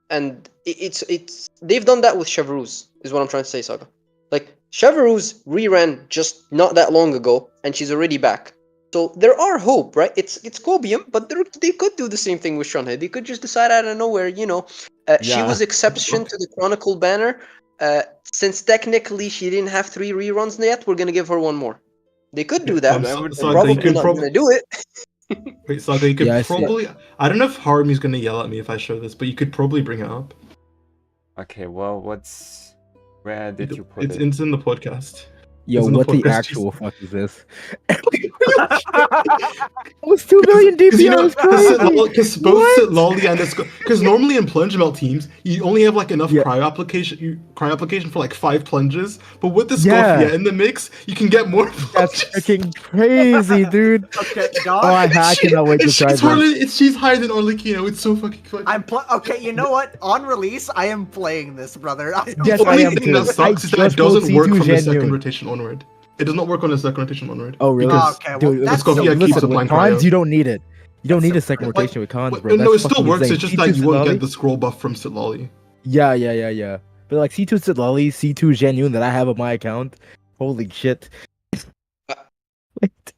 And it's they've done that with Chevreuse, is what I'm trying to say, Saga. Like Chevreuse reran just not that long ago, and she's already back. So there are hope, right? It's Cobium, but they could do the same thing with Shanha. They could just decide out of nowhere, she Yeah. was exception to the Chronicle banner. Since technically she didn't have 3 reruns yet, we're gonna give her one more. They could do that. that would be They're Saga, you probably could not prob- gonna do it. Wait, Saga, you could Yeah, I see it. probably. I don't know if Harumi's gonna yell at me if I show this, but you could probably bring it up. Okay, well, where did you put it? It's in the podcast. Yo, Isn't the what the podcast actual fuck is this? Almost 2 million Because DPI. because both Sitlali and because normally in plunge melt teams you only have like enough Yeah. cryo application for like 5 plunges, but with the Yeah. Scoffia in the mix, you can get more That's plunges. freaking crazy, dude. Okay, Oh, dog. I cannot wait to try this. She's higher than Arlecchino. It's so fucking funny. Okay, you know what? On release, I am playing this, brother. Yes, the I only am thing too. that sucks is that just it doesn't go work C2 from the second genuine. rotation onward. It does not work on the second rotation onward. Oh, really? Because Okay, well, Dude, that's Scoffia so- keeps listen, applying with cons, cryo. you don't need it. You don't That's need a so- second Like, rotation with cons, But bro. no, it That's still fucking works. insane. It's just C2 that you won't Sitlali? get the scroll buff from Sitlali. Yeah. But like C2 Sitlali, C2 genuine that I have on my account. Holy shit. Wait.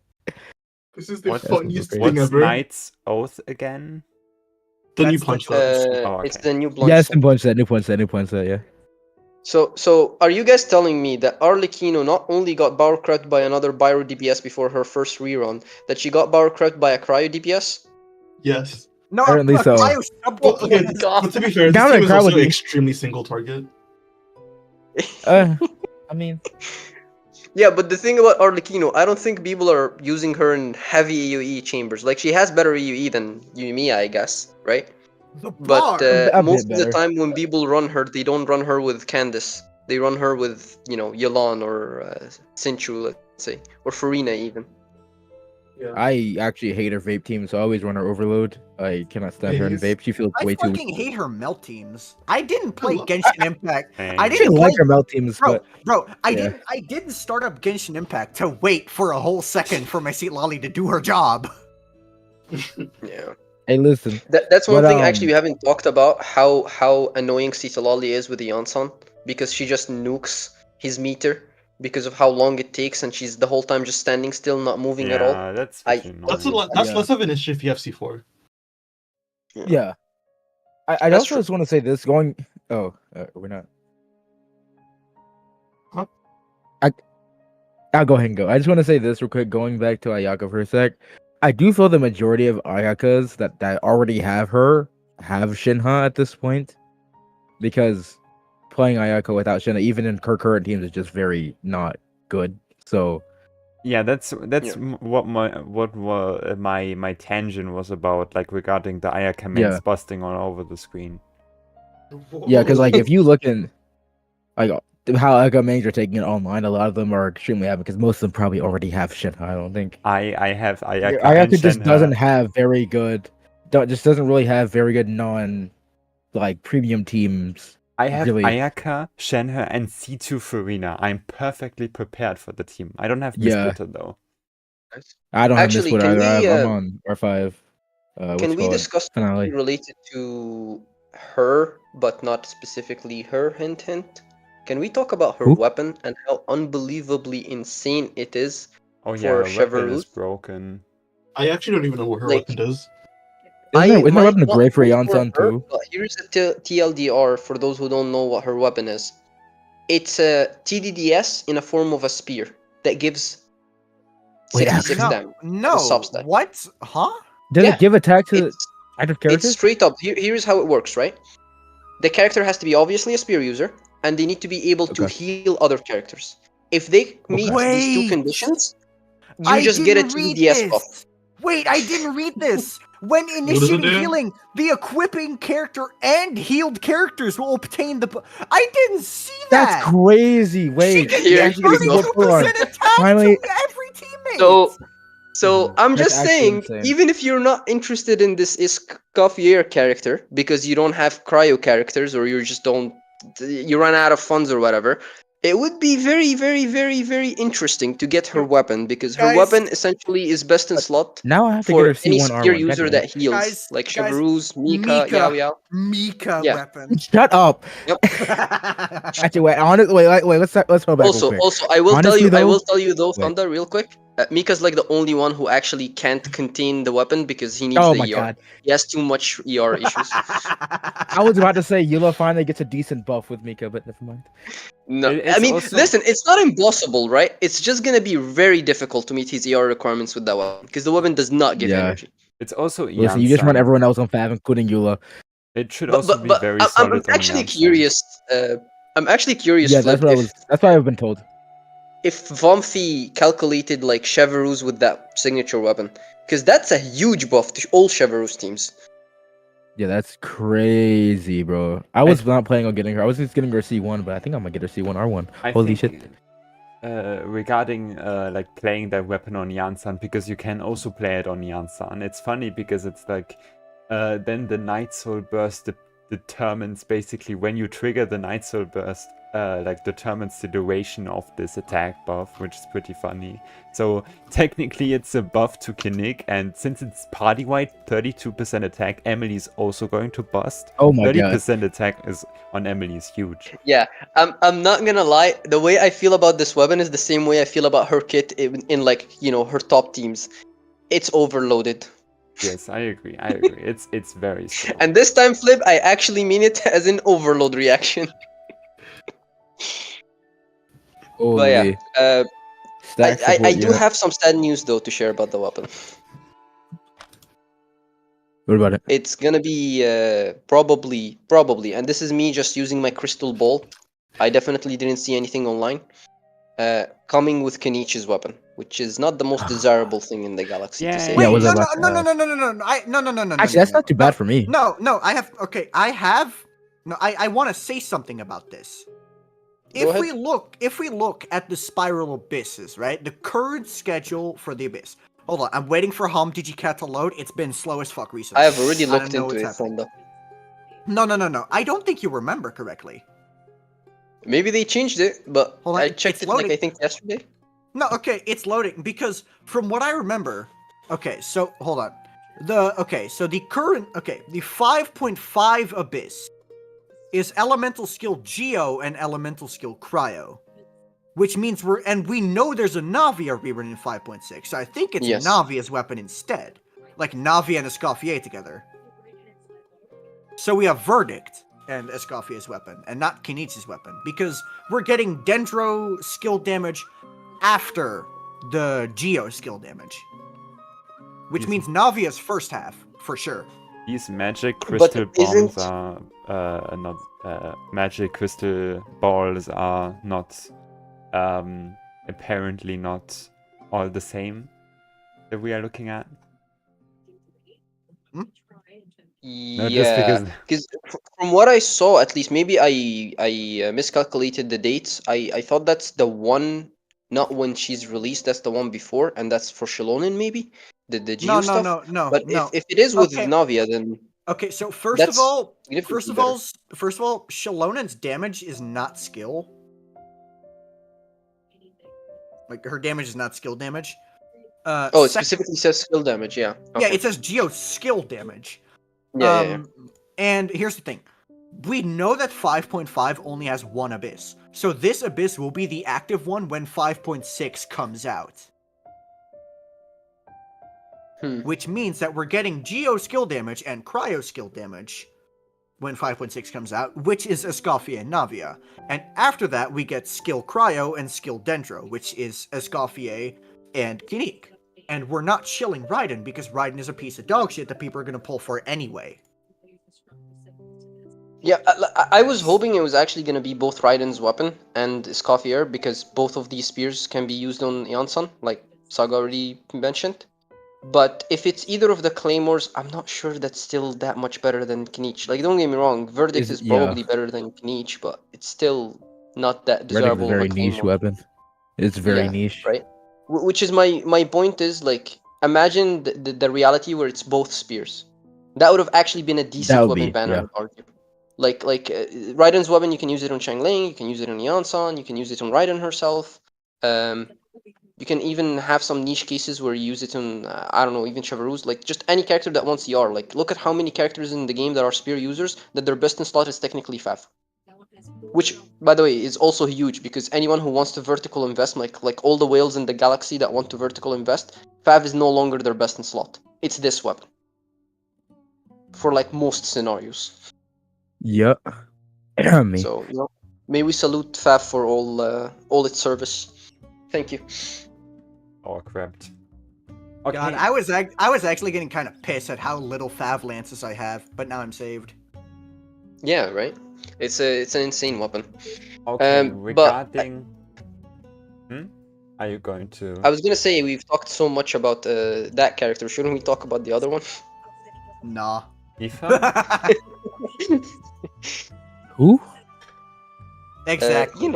This is the What- funniest What's thing What's ever. Knight's Oath again? The new That's punch the- that. Oh, It's okay. the new blunt. Yes, new punch set, yeah. So are you guys telling me that Arlecchino not only got power crept by another Pyro DPS before her first rerun, that she got power crept by a Cryo DPS? Yes. No, Apparently so. Well, okay, God. but to be fair, this Down team at is crowd also would be- extremely single target. I mean, Yeah, but the thing about Arlecchino, I don't think people are using her in heavy AoE chambers. Like, she has better AoE than Yumiya, I guess, right? But A most bit of the better. time when people run her, they don't run her with Candice. They run her with, Yelan or Sinchu, let's say. Or Farina, even. Yeah. I actually hate her vape team, so I always run her overload. I cannot stand her in Yes. vape. She feels I way too. fucking hate her melt teams. I didn't play love- Genshin Impact. Dang. I I didn't didn't like play- her melt teams, Bro, but I yeah. didn't start up Genshin Impact to wait for a whole second for my seat lolly to do her job. Yeah. hey, listen. That's one But, thing actually we haven't talked about, how annoying Citalali is with the Yansan, because she just nukes his meter because of how long it takes, and she's the whole time just standing still, not moving at all. Yeah, that's I- freaking That's annoying. that's Yeah. less of an issue if you have C4. Yeah. I That's also true. just want to say this going. Oh, we're not. Huh? I'll go ahead and go. I just want to say this real quick. Going back to Ayaka for a sec, I do feel the majority of Ayakas that already have her have Shinha at this point, because playing Ayaka without Shinha, even in her current teams, is just very not good. So Yeah, that's Yeah. what my tangent was about, like regarding the Ayaka mains Yeah. busting all over the screen. yeah, because like if you look in like how Ayaka mains are taking it online, a lot of them are extremely happy because most of them probably already have Shinha. I don't think. I have Ayaka. Ayaka and just Shenhe. doesn't have very good, just doesn't really have very good like premium teams. I have really- Ayaka, Shenhe, and C2 Farina. I'm perfectly prepared for the team. I don't have Yeah. Miss Twitter though. I don't Actually, have this can Twitter. we, I'm on R5. Can we discuss finale? related to her, but not specifically her? Hint, hint. Can we talk about her Who? weapon and how unbelievably insane it is? Oh yeah, For her weapon is Chevreuse? broken. I actually don't even know what her Like- weapon does. Isn't her might weapon not great for know Yansan her, too? But here's a TLDR for those who don't know what her weapon is. It's a TDDS in a form of a spear that gives Wait, 66 no, damage. no. substat. What? Huh? Does Yeah, it give attack to It's, active it's characters? straight up. Here's how it works, right? The character has to be obviously a spear user, and they need to be able to Okay. heal other characters. If they meet these two Wait. conditions, you I just get a didn't read TDDS buff. this. Wait, I didn't read this. When does it initiating do? healing, the equipping character and healed characters will obtain the. I didn't see that. That's crazy. Wait, Here, you actually get here we to go. go full on. 32% attack Finally- to every teammate. So I'm That's just actually saying, insane. even if you're not interested in this Escoffier character because you don't have cryo characters or you just don't, you run out of funds or whatever, It would be very, very, very, very interesting to get her weapon because her Guys. weapon essentially is best in slot Now I have to get her for any C1 spear R1. user God damn that it. heals, Guys, like guys, Chevaroos, Mika, Yao Yao. Mika Yeah. weapon. Shut up. Yep. Actually, wait. Wait. Let's go back real quick. Also, I will Honestly, tell you though, wait. Thundah, real quick. Mika's like the only one who actually can't contain the weapon because he needs Oh the my ER. god. He has too much ER issues. I was about to say Yula finally gets a decent buff with Mika, but never mind. No, It's I mean, also- listen, it's not impossible, right? It's just gonna be very difficult to meet his ER requirements with that weapon because the weapon does not give Yeah. energy. It's also Listen, you just run Iansan. everyone else on Fav, including Yula. It should also be very I'm solid on actually Yansan. curious. I'm actually curious, Yeah, Flip, that's what I was. That's what I've been told. if Vomfi calculated like Chevaroos with that signature weapon, because that's a huge buff to all Chevaroos teams. Yeah, that's crazy, bro. I was not planning on getting her. I was just getting her C1, but I think I'm gonna get her C1 R1. I Holy think, shit. Regarding like playing that weapon on Yansan, because you can also play it on Yansan. It's funny because it's like then the Night Soul Burst determines basically when you trigger the Night Soul Burst, like determines the duration of this attack buff, which is pretty funny. So technically it's a buff to Kinnick, and since it's party-wide 32% attack, Emily's also going to bust. Oh my god. 30% attack is on Emily is huge. Yeah, I'm not gonna lie. The way I feel about this weapon is the same way I feel about her kit in like her top teams. It's overloaded. Yes, I agree. It's very strong. And this time, Flip, I actually mean it as an overload reaction. But yeah, Stack I support, do yeah. have some sad news though to share about the weapon. What about it? It's gonna be probably, and this is me just using my crystal ball. I definitely didn't see anything online. Coming with Kenichi's weapon, which is not the most desirable thing in the galaxy to say. Yeah, Wait, was no, that no, about- no, no, no, no, no, no. Actually, that's not too bad for me. No, I have. Okay, I have. No, I want to say something about this. Go If we look at the spiral abysses, right? The current schedule for the abyss. Hold on, I'm waiting for Home DigiCat to load. It's been slow as fuck recently. I have already I don't looked know into it, what's happening. Thundah. No. I don't think you remember correctly. Maybe they changed it, but Hold on, I checked it's it like loading. I think yesterday. No, okay, it's loading because from what I remember, okay, so hold on. The 5.5 abyss is elemental skill Geo and elemental skill Cryo, which means we know there's a Navia rerun in 5.6, so I think it's Yes. Navia's weapon instead, like Navia and Escoffier together. So we have Verdict and Escoffier's weapon, and not Kenichi's weapon, because we're getting Dendro skill damage after the Geo skill damage. Which Yes. means Navia's first half, for sure. These magic crystal isn't- bombs are not magic crystal balls are not apparently not all the same that we are looking at. No, just Yeah, because because from what I saw, at least maybe I miscalculated the dates. I thought that's the one, not when she's released. That's the one before, and that's for Shalonen maybe the Geo stuff. No. But if it is with Okay. Navia, then Okay, so first That's of all, significantly Shalonen's damage is not skill. Like her damage is not skill damage. oh, it specifically says skill damage. Yeah. Yeah, Okay. it says Geo skill damage. Yeah. And here's the thing. We know that 5.5 only has one abyss. So this abyss will be the active one when 5.6 comes out. Which means that we're getting Geo skill damage and Cryo skill damage when 5.6 comes out, which is Escoffier and Navia. And after that, we get skill Cryo and skill Dendro, which is Escoffier and Kinnick. And we're not chilling Raiden because Raiden is a piece of dog shit that people are going to pull for anyway. Yeah, I was hoping it was actually going to be both Raiden's weapon and Escoffier, because both of these spears can be used on Iansan, like Saga already mentioned. But if it's either of the claymores, I'm not sure that's still that much better than Kinich. Like, don't get me wrong, Verdict is probably better than Kinich, but it's still not that Verdict is a desirable. very of a niche claymore, weapon. It's very Yeah, niche. right? Which is my point is, like, imagine the reality where it's both spears. That would have actually been a decent would weapon be, banner, yeah. I would argue. Raiden's weapon, you can use it on Xiangling, you can use it on Yansan, you can use it on Raiden herself. You can even have some niche cases where you use it on, I don't know, even Chevaroos, like just any character that wants CR. Like, look at how many characters in the game that are spear users that their best in slot is technically Fav. Which, by the way, is also huge because anyone who wants to vertical invest, like all the whales in the galaxy that want to vertical invest, Fav is no longer their best in slot. It's this weapon. For like most scenarios. Yep. Me. So, may we salute Fav for all its service. Thank you. Oh, crapped. Okay. God, I was actually getting kind of pissed at how little Fav lances I have, but now I'm saved. Yeah, right. It's an insane weapon. Okay, but regarding... Are you going to... I was gonna say, we've talked so much about that character. Shouldn't we talk about the other one? Nah. Aoife? Who? Exactly.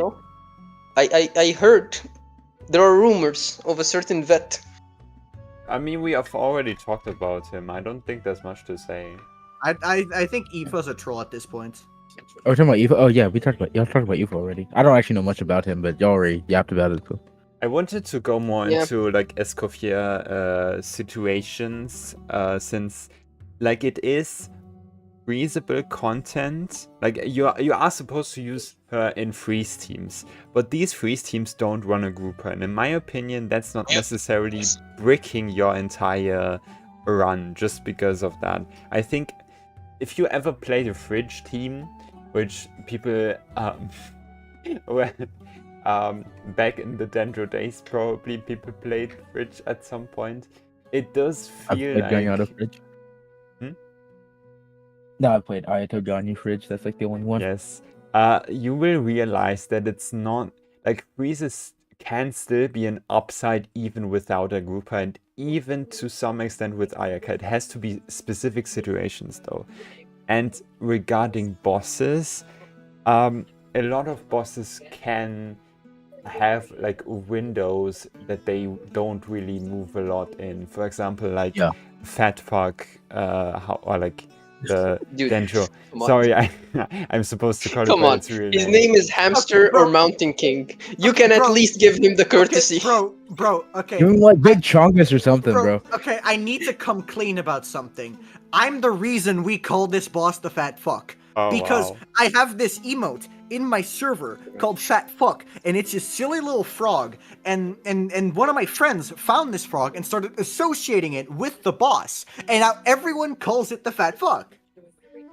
I heard there are rumors of a certain vet. I mean, we have already talked about him. I don't think there's much to say. I think Aoife's a troll at this point. Oh, we're talking about Aoife? Oh, yeah, y'all talked about Aoife already. I don't actually know much about him, but y'all already yapped about it. So. I wanted to go more into like Escoffier situations, since like it is freezable content. Like you are supposed to use her in freeze teams, but these freeze teams don't run a grouper, and in my opinion, that's not necessarily bricking your entire run just because of that. I think if you ever played a fridge team, which people back in the Dendro days, probably people played fridge at some point. It does feel like going out of fridge. No, I played Ayato Ganyu fridge. That's like the only one. Yes. You will realize that it's not like freezes can still be an upside even without a grouper, and even to some extent with Ayaka. It has to be specific situations though. And regarding bosses, a lot of bosses can have like windows that they don't really move a lot in. For example, like Fat Fuck, or like the Dendro. Sorry, I'm supposed to call Come it on, its real his name. name is Hamster or Mountain King. You can at least give him the courtesy. Okay, bro, okay. Give him like Big Chongus or something, bro. Okay, I need to come clean about something. I'm the reason we call this boss the Fat Fuck. Oh, Because wow. I have this emote in my server called Fat Fuck, and it's this silly little frog, and one of my friends found this frog and started associating it with the boss, and now everyone calls it the Fat Fuck.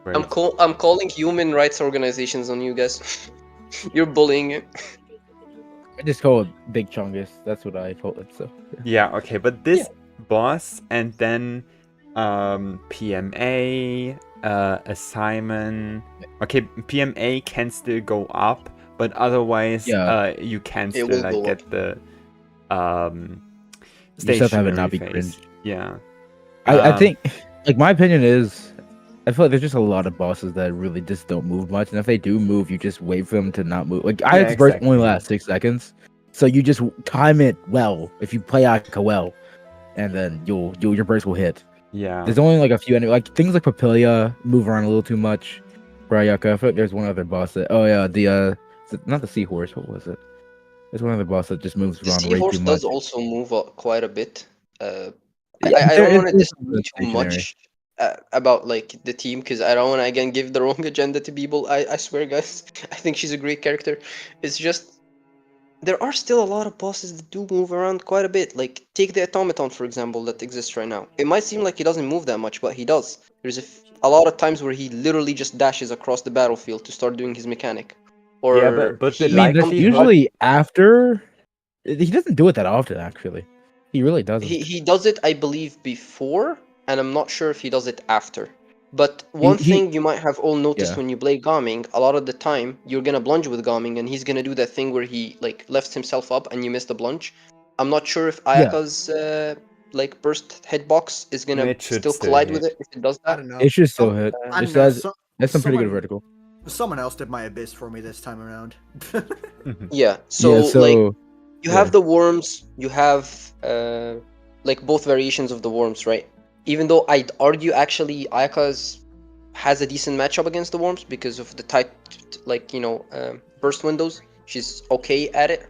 Great. I'm calling human rights organizations on you guys. You're bullying it. I just call it Big Chongus. That's what I call it. So Yeah, okay, but this boss and then PMA, a Simon. Okay, PMA can still go up, but otherwise you can still will like go get the you still have it not stationary be phase. cringe. Yeah. I think, like, my opinion is, I feel like there's just a lot of bosses that really just don't move much, and if they do move, you just wait for them to not move. Like, Aya's burst only lasts 6 seconds, so you just time it well. If you play Ayaka well, and then your burst will hit. Yeah. There's only like a few, like things like Papilia move around a little too much for Ayaka. I feel like there's one other boss that, not the seahorse. What was it? There's one other boss that just moves The around way seahorse too does much. also move quite a bit. I Yeah, don't want to it's disagree too stationary. much about like the team because I don't want to again give the wrong agenda to people. I swear, guys, I think she's a great character. It's just there are still a lot of bosses that do move around quite a bit. Like take the automaton for example that exists right now. It might seem like he doesn't move that much, but he does. There's a lot of times where he literally just dashes across the battlefield to start doing his mechanic. Or Yeah, but the I mean, that's likelihood... usually after. He doesn't do it that often, actually. He really doesn't. he does it, I believe, before, and I'm not sure if he does it after. But one thing you might have all noticed when you play Gaming, a lot of the time you're gonna blunge with Gaming, and he's gonna do that thing where he like lifts himself up and you miss the blunge. I'm not sure if Ayaka's like burst hitbox is gonna It should still still collide hit. with it if it does I that. don't know. It should still hit. I It don't know. has some pretty good someone- vertical. Someone else did my abyss for me this time around. Yeah. So like you yeah. have the worms, you have like both variations of the worms, right? Even though I'd argue actually Ayaka's has a decent matchup against the worms because of the tight, burst windows. She's okay at it.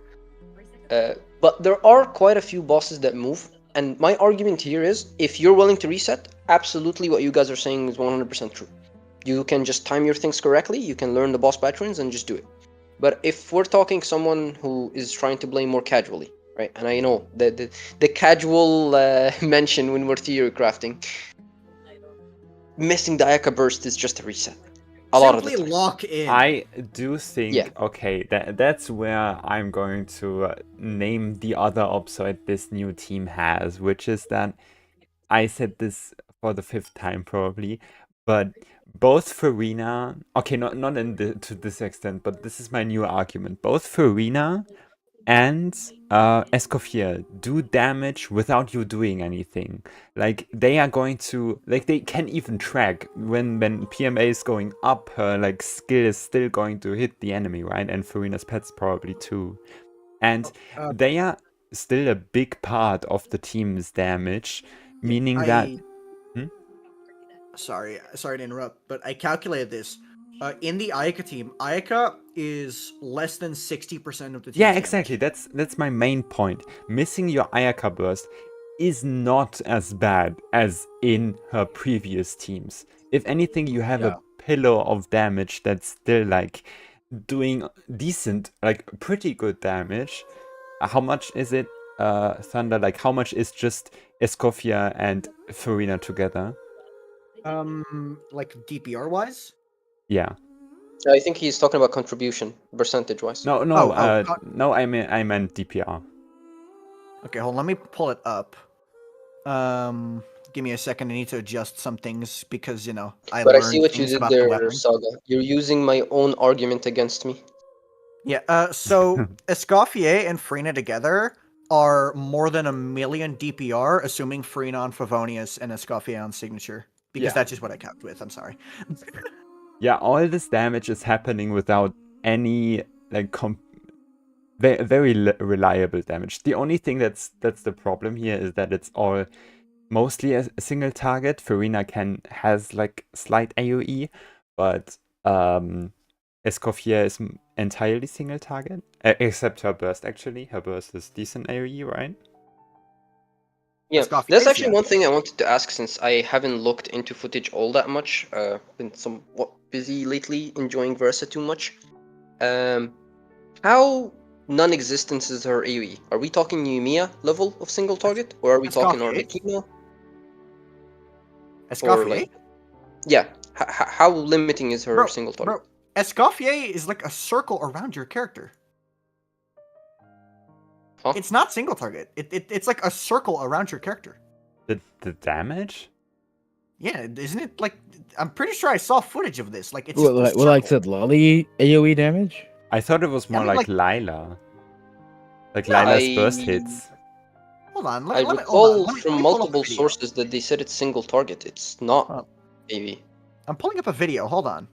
But there are quite a few bosses that move. And my argument here is, if you're willing to reset, absolutely what you guys are saying is 100% true. You can just time your things correctly, you can learn the boss patterns and just do it. But if we're talking someone who is trying to play more casually, right? And I know the casual mention when we're theory crafting, missing the Ayaka burst is just a reset. A lot of the Simply time. lock in. I do think, Yeah. okay, that's where I'm going to name the other upside this new team has, which is that I said this for the 5th time probably, but both Farina, okay, not to this extent, but this is my new argument. Both Farina and Escoffier do damage without you doing anything. Like, they are going to, like, they can even track when PMA is going up, her like skill is still going to hit the enemy, right? And Farina's pets probably too. And they are still a big part of the team's damage, meaning that Sorry to interrupt, but I calculated this. In the Ayaka team, Ayaka is less than 60% of the team. yeah, exactly. That's my main point. Missing your Ayaka burst is not as bad as in her previous teams. If anything, you have a pillar of damage that's still like doing decent, like pretty good damage. How much is it, Thundah? Like, how much is just Escoffier and Farina together? Like DPR wise? Yeah. I think he's talking about contribution, percentage-wise. No, I meant DPR. Okay, hold on, let me pull it up. Give me a second. I need to adjust some things because I But I learned see what you things did about the there, weapon. Saga. You're using my own argument against me. Yeah. So Escoffier and Farina together are more than 1 million DPR, assuming Farina on Favonius and Escoffier on signature. Because that's just what I capped with. I'm sorry. Yeah, all this damage is happening without any like very reliable damage. The only thing that's the problem here is that it's all mostly a single target. Farina has like slight AoE, but Escoffier is entirely single target, except her burst. Actually, her burst is decent AoE, right? Yeah, Escoffier that's is, actually yeah. one thing I wanted to ask, since I haven't looked into footage all that much. Been somewhat busy lately, enjoying Versa too much. How non-existent is her AoE? Are we talking Yumiya level of single target, or are we talking Escoffier? Arlecchino? Or Escoffier? like, yeah, how limiting is her single target? Bro, Escoffier is like a circle around your character. Huh? It's not single target. It's like a circle around your character. The damage? Yeah, isn't it like? I'm pretty sure I saw footage of this. Like it's Well, just a like circle. said, Lolly AoE damage. I thought it was more I mean, like Lila. Like No, Lila's burst hits. Hold on. I Let me recall pull up from a multiple video. sources that they said it's single target. It's not Oh. AoE. I'm pulling up a video. Hold on.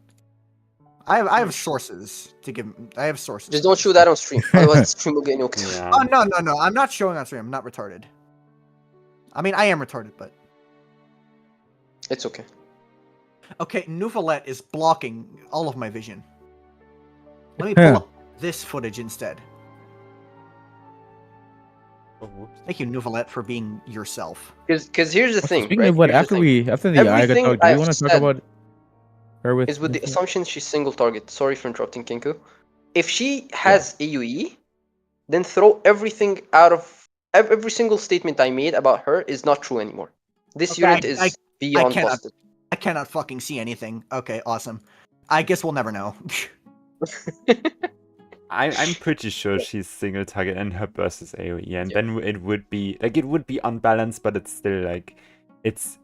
I have sources to give. I have sources. Just don't show that on stream, otherwise the stream will get nuked. Yeah. Oh no! I'm not showing on stream. I'm not retarded. I mean, I am retarded, but It's okay. okay. Nouvelette is blocking all of my vision. Let me pull up this footage instead. Oh, whoops. Thank you, Nouvelette, for being yourself. Because here's the thing. Speaking right? of what, Here's the thing. after the Everything Ayaga talk, do you I've want to talk said about her with? is with the assumption she's single target. Sorry for interrupting, Kinku. If she has AoE, then throw everything out of every single statement I made about her is not true anymore. This Okay, unit is beyond cannot- busted. I cannot fucking see anything. Okay, awesome. I guess we'll never know. I'm pretty sure she's single target and her burst is AoE, and then it would be unbalanced, but it's still like it's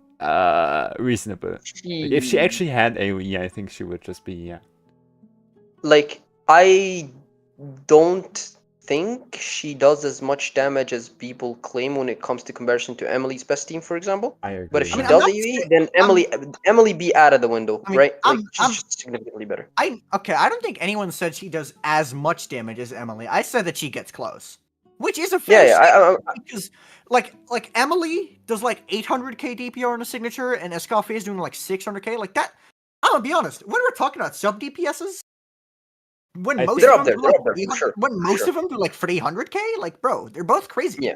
reasonable. Like, if she actually had AoE, I think she would just be Like, I don't think she does as much damage as people claim when it comes to comparison to Emily's best team, for example. I agree. But if she I mean, I'm does not AoE, saying- then Emily be out of the window, I mean, right? Like, I'm- she's just significantly better. I don't think anyone said she does as much damage as Emily. I said that she gets close, which is a fair Yeah, statement, I, because like Emily does like 800k DPR on a signature, and Escoffier is doing like 600k. Like I'm gonna be honest. When we're talking about sub DPSs, when I most think- of They're them up there, do like they're up there, for 300 sure, when for most sure. of them do like 300k, like bro, they're both crazy. Yeah.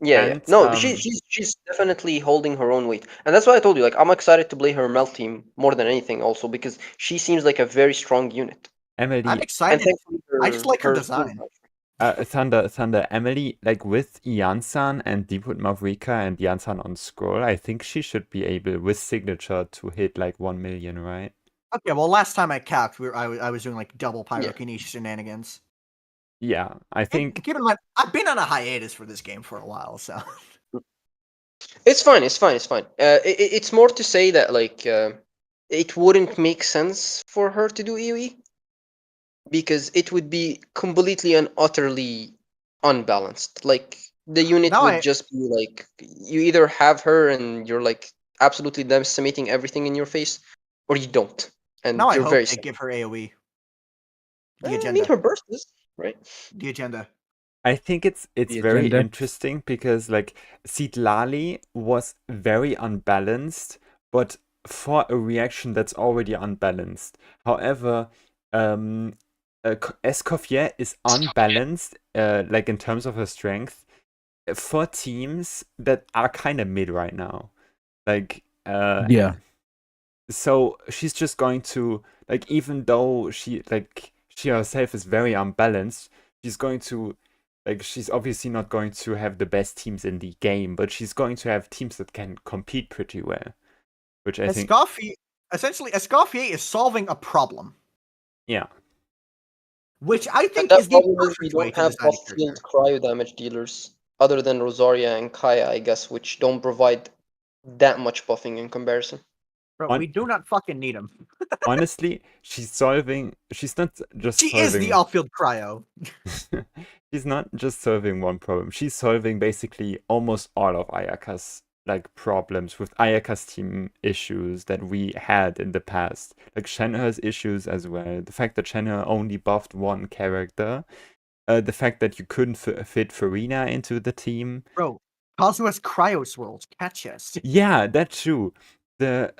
Yeah. And, No, um, she's definitely holding her own weight, and that's why I told you. Like, I'm excited to play her melt team more than anything, also because she seems like a very strong unit. I'm Emily, And excited. thankfully, I just like her team design. Thundah, Emily, like with Iansan and Deepwood Mavrika and Yansan on scroll, I think she should be able with signature to hit like 1 million, right? Okay, well, last time I capped, I was doing like double Yeah. pyrokinesis shenanigans. Yeah, I And think keep in mind, I've been on a hiatus for this game for a while, so It's fine. It's fine. It's fine. It's more to say that like it wouldn't make sense for her to do AoE because it would be completely and utterly unbalanced. Like the unit Now would I- just be like you either have her and you're like absolutely decimating everything in your face, or you don't, and now I you're hope very they sad. give her AOE. The I mean, agenda. her burst is right. The agenda. I think it's The very agenda. interesting because like Lali was very unbalanced, but for a reaction that's already unbalanced. However, Escoffier is unbalanced, like in terms of her strength, for teams that are kind of mid right now. Like, Yeah. so she's just going to like, even though she herself is very unbalanced, she's going to like, she's obviously not going to have the best teams in the game, but she's going to have teams that can compete pretty well, which I think, Escoffier is solving a problem, yeah. which I And think that is the problem is we perfect way don't to have design a off-field character. cryo damage dealers other than Rosaria and Kaya, I guess, which don't provide that much buffing in comparison. Bro, On- we do not fucking need him. Honestly, she's not just She is solving the off-field cryo. she's not just solving one problem. She's solving basically almost all of Ayaka's like problems with Ayaka's team issues that we had in the past. Like Shenhe's issues as well. The fact that Shenhe only buffed one character. The fact that you couldn't fit Farina into the team. Bro, Kazuha's cryo swirls. Catch us. Yeah, that's true. The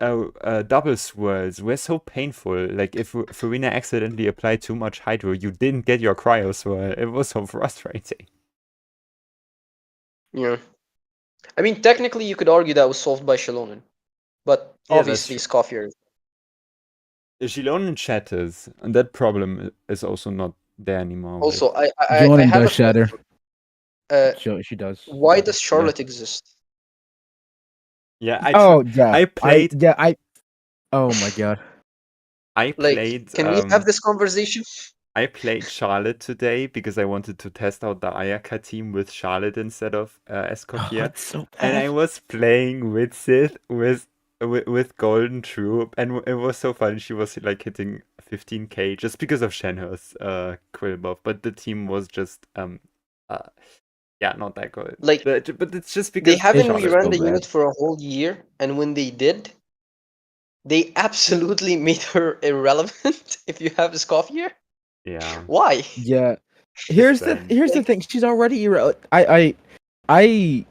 double swirls were so painful. Like if Farina accidentally applied too much hydro, you didn't get your cryo swirl. It was so frustrating. Yeah. I mean, technically, you could argue that was solved by Shalonen, but Yeah, that's obviously, Scoffier. Shilonen shatters, and that problem is also not there anymore. Also, I Jonan have a does shatter. question. She does. Why Yeah. does Charlotte exist? Yeah, Oh yeah. I played. Oh my god. I Like, played. can we have this conversation? I played Charlotte today because I wanted to test out the Ayaka team with Charlotte instead of Escoffier. it's so And I was playing with Sith with Golden Troop, and it was so fun. She was like hitting 15k just because of Shenhe's quill buff, but the team was just yeah, not that good. Like, but it's just because They haven't Charlotte's reran so the bad. unit for a whole year, and when they did, they absolutely made her irrelevant. If you have a Scoffier, yeah. why? Yeah. Here's the Then- thing. She's already I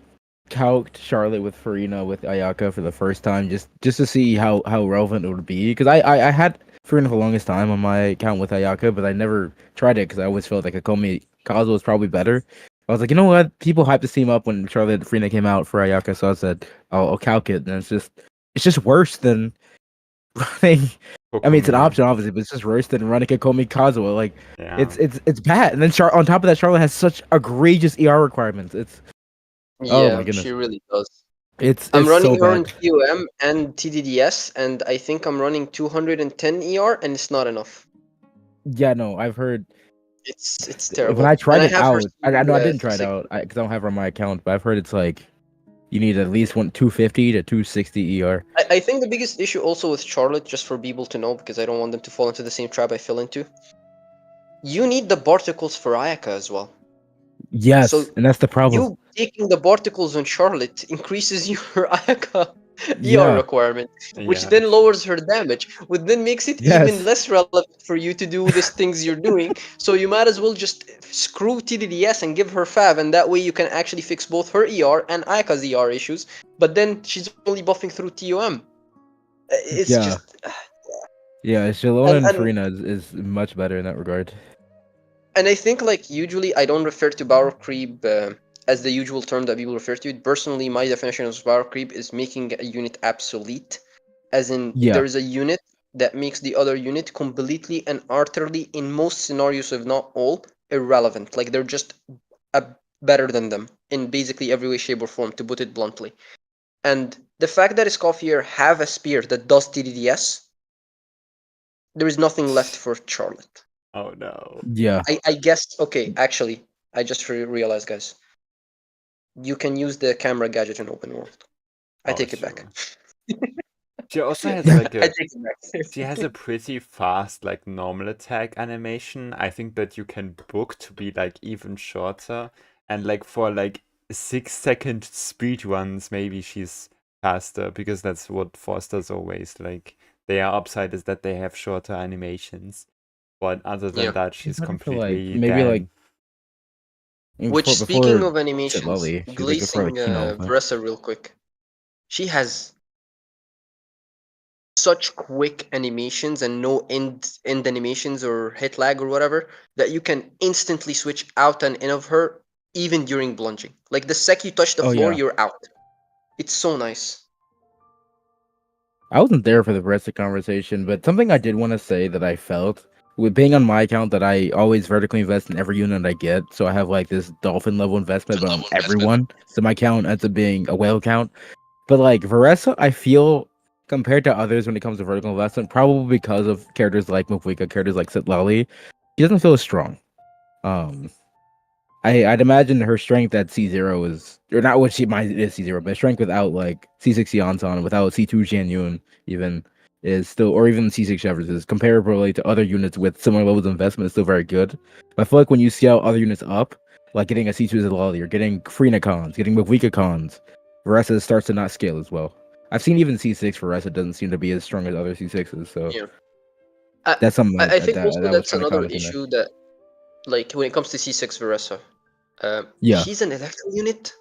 calced Charlotte with Farina with Ayaka for the first time just to see how relevant it would be, because I had Farina for the longest time on my account with Ayaka, but I never tried it because I always felt like Akomi Kazuo was probably better. I was like, you know what? People hyped this team up when Charlotte and Farina came out for Ayaka, so I said I'll calc it, and it's just worse than running. I mean, it's an Pokemon, option, obviously, but it's just worse than running Akomi Kazuo. Like, yeah. it's bad. And then on top of that, Charlotte has such egregious ER requirements. Oh Yeah, my goodness. she really does. It's I'm running so her on bad. QM and TDDS, and I think I'm running 210 ER, and it's not enough. Yeah, no, I've heard. It's terrible. When I tried And it have her out, I know I didn't through try it six- out because I don't have her on my account, but I've heard it's like you need at least 250 to 260 ER. I think the biggest issue also with Charlotte, just for people to know, because I don't want them to fall into the same trap I fell into. You need the particles for Ayaka as well. Yes, So and that's the problem. You taking the particles on Charlotte increases your Ayaka Yeah. ER requirement, which Yeah. then lowers her damage, which then makes it Yes. even less relevant for you to do these things you're doing. So you might as well just screw TDDS and give her Fav, and that way you can actually fix both her ER and Ayaka's ER issues. But then she's only buffing through TOM. It's Yeah. just Yeah, Shalona And, and and Farina is much better in that regard. and I think like usually I don't refer to power creep as the usual term that people refer to it. Personally, my definition of power creep is making a unit obsolete, as in Yeah. there's a unit that makes the other unit completely and utterly, in most scenarios, if not all, irrelevant. Like they're just better than them in basically every way, shape, or form, to put it bluntly. And the fact that Escoffier have a spear that does TDDS, there is nothing left for Charlotte. Oh no. Yeah. I guess, okay, actually, I just realized, guys. You can use the camera gadget in open world. I Oh, take it back. sure. She also has like I a take it back. she has a pretty fast like normal attack animation. I think that you can book to be like even shorter, and like for like 6 second speed runs maybe she's faster, because that's what Forster's always like. Their upside is that they have shorter animations, but other than Yeah. that she's Better for, like, completely maybe, like, damn. Which, before speaking of Sit animations, Lolly, she was like before glazing like Kino. Varesa real quick. She has such quick animations and no end animations or hit lag or whatever, that you can instantly switch out and in of her even during plunging. Like the sec you touch the Oh, floor, yeah. you're out. It's so nice. I wasn't there for the rest of the conversation, but something I did want to say that I felt with being on my account that I always vertically invest in every unit I get. So I have like this dolphin level investment, but on everyone. So my count ends up being a whale count. But like Varesa, I feel compared to others when it comes to vertical investment, probably because of characters like Mufwika, characters like Sitlali, he doesn't feel as strong. I'd imagine her strength at C0 is, or not what she might is C0, but strength without like C6 Yansan, without C2 Jianyun even is still, or even C6 Shepherds is comparably to other units with similar levels of investment is still very good. But I feel like when you scale other units up, like getting a C2 Zalali or getting Frina cons, getting Mavwika cons, Varesa starts to not scale as well. I've seen even C6 Varesa doesn't seem to be as strong as other C6s, so Yeah. that's something I that, think that, also that was that's trying to another comment in there. issue that, like, when it comes to C6 Varesa, Yeah. she's an electro unit,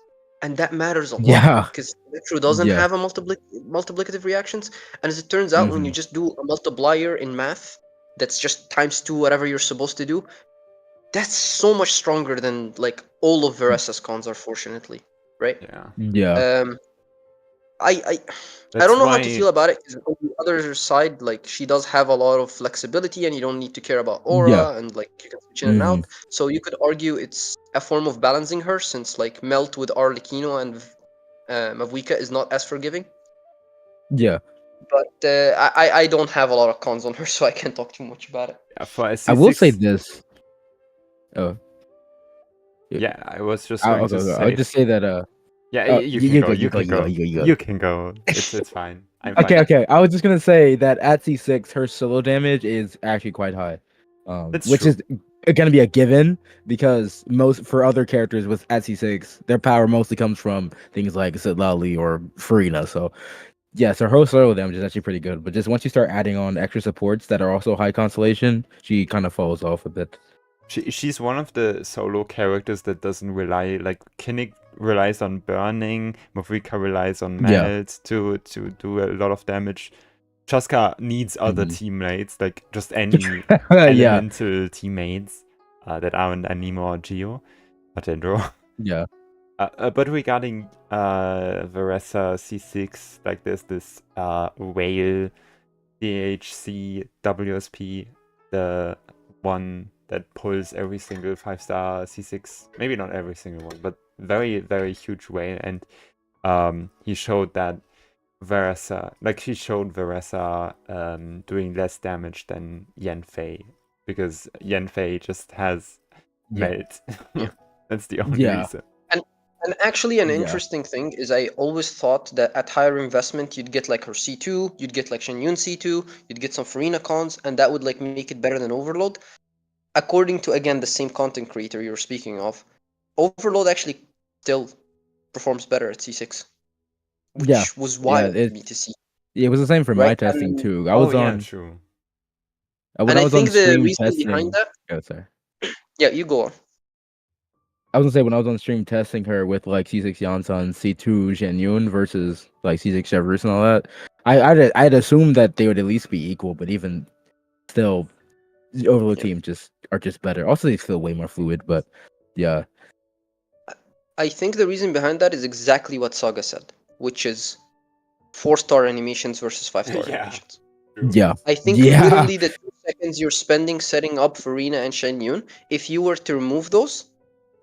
and that matters a lot. Yeah. Because electro doesn't Yeah. have a multiplicative reactions, and as it turns out, when you just do a multiplier in math, that's just ×2 whatever you're supposed to do, that's so much stronger than like all of Varesa's cons are, fortunately, right? Yeah. I That's don't know how to why feel about it, because on the other side, like, she does have a lot of flexibility, and you don't need to care about aura, Yeah. and like you can switch in and out. So you could argue it's a form of balancing her, since like Melt with Arlecchino and Mavwika is not as forgiving. Yeah. But I don't have a lot of cons on her, so I can't talk too much about it. for a I will say C6 this. Oh, yeah, I was just I'll, going to I'll say just say that. yeah, you can you go, go, you can go, you you can go. It's fine. I'm fine. Okay. I was just gonna say that at C6, her solo damage is actually quite high, That's which true. is gonna be a given because most for other characters with at C6, their power mostly comes from things like Sitlali or Farina. So yes, her whole solo damage is actually pretty good, but just once you start adding on extra supports that are also high constellation, she kind of falls off a bit. She's one of the solo characters that doesn't rely, like Kinnick relies on burning, Mavwika relies on melt to do a lot of damage. Chaska needs other teammates, like just any elemental teammates that aren't Anemo or Geo, or Dendro. Yeah. But regarding Varesa C6, like there's this whale DHC WSP, the one that pulls every single 5-star C6, maybe not every single one, but very, very huge whale. And he showed that Varesa, like she showed Varesa doing less damage than Yanfei, because Yanfei just has melt. That's the only reason. And actually, an interesting thing is I always thought that at higher investment, you'd get like her C2, you'd get like Shenyun C2, you'd get some Farina cons, and that would like make it better than Overload. According to, again, the same content creator you're speaking of, Overload actually still performs better at C6. Which was wild to me to see. It was the same for my testing too. I was on. True. When I was on stream reason testing, behind that. Oh, sorry. Yeah, you go on. I was gonna say when I was on stream testing her with like C6 Yansan, C2 Zhenyun versus like C6 Chevrolet and all that, I'd assume that they would at least be equal, but even still, the Overload Yeah. team are just better. Also, they feel way more fluid, but yeah, I think the reason behind that is exactly what Saga said, which is 4-star animations versus 5-star Yeah. animations. yeah, I think yeah, literally the 2 seconds you're spending setting up Farina and Shenyun, if you were to remove those,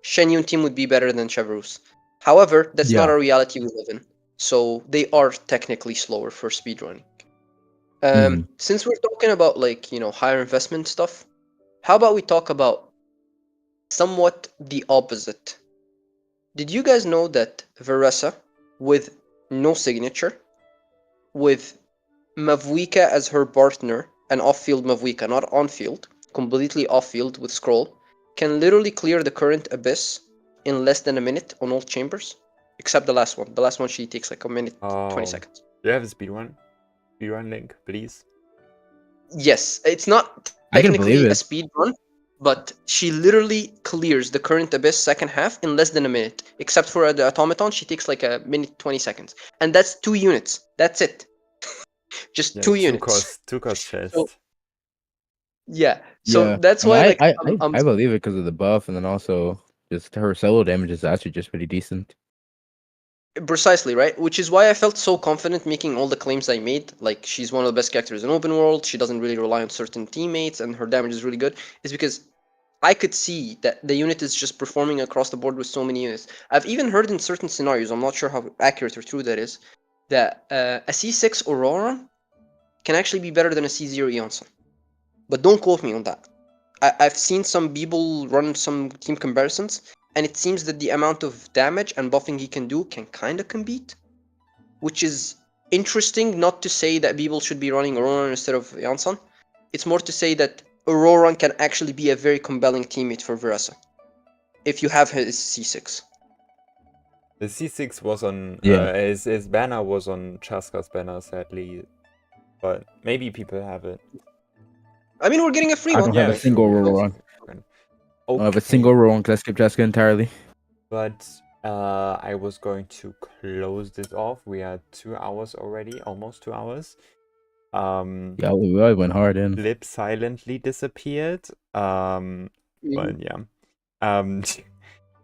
Shenyun team would be better than Chevrouse. However, that's not yeah. a reality we live in, so they are technically slower for speedrunning. Mhm. Since we're talking about higher investment stuff, how about we talk about somewhat the opposite? Did you guys know that Varesa, with no signature, with Mavuika as her partner, an off-field Mavuika, not on-field, completely off-field with scroll, can literally clear the current abyss in less than a minute on all chambers, except the last one. The last one she takes like a minute, 20 Oh, seconds. do you have a speedrun? Speedrun link, please. Yes, it's not I can believe technically a it. speed run, but she literally clears the current abyss second half in less than a minute. Except for the automaton, she takes like a minute 20 seconds, and that's 2 units. That's it, just Yeah, 2 units. two cost So chest. yeah, so Yeah, that's I mean, why I like I I'm, I, I'm I believe it because of the buff, and then also just her solo damage is actually just pretty decent. precisely right, which is why I felt so confident making all the claims I made. Like she's one of the best characters in open world. She doesn't really rely on certain teammates, and her damage is really good. Is because I could see that the unit is just performing across the board with so many units. I've even heard in certain scenarios, I'm not sure how accurate or true that is, that a C6 Aurora can actually be better than a C0 Iansan. But don't quote me on that. I've seen some people run some team comparisons, and it seems that the amount of damage and buffing he can do can kind of compete, which is interesting. Not to say that people should be running Aurora instead of Yansan. It's more to say that Aurora can actually be a very compelling teammate for Varesa if you have his C6. The C6 was on Yeah, his banner was on Chaska's banner, sadly, but maybe people have it. I mean, we're getting a free I one. don't have a Yeah, single true. roll That's wrong. different. I don't have a Okay, single roll wrong because I skipped Jessica entirely. but I was going to close this off. We are 2 hours already, almost 2 hours. Yeah, we really went hard in. Lip silently disappeared. But yeah. Um,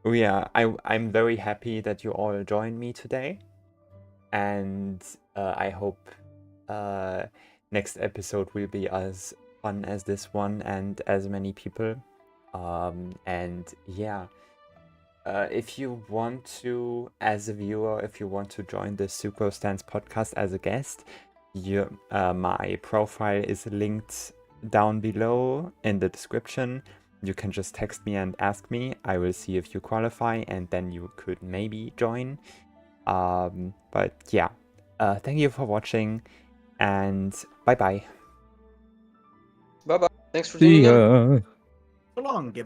I'm very happy that you all joined me today, and I hope next episode will be as fun as this one and as many people. And yeah, if you want to, as a viewer, if you want to join the Sucrose Stans podcast as a guest, my profile is linked down below in the description. You can just text me and ask me. I will see if you qualify, and then you could maybe join. But yeah, thank you for watching, and bye bye. Bye bye. Thanks for See tuning in. ya. So long, goodbye.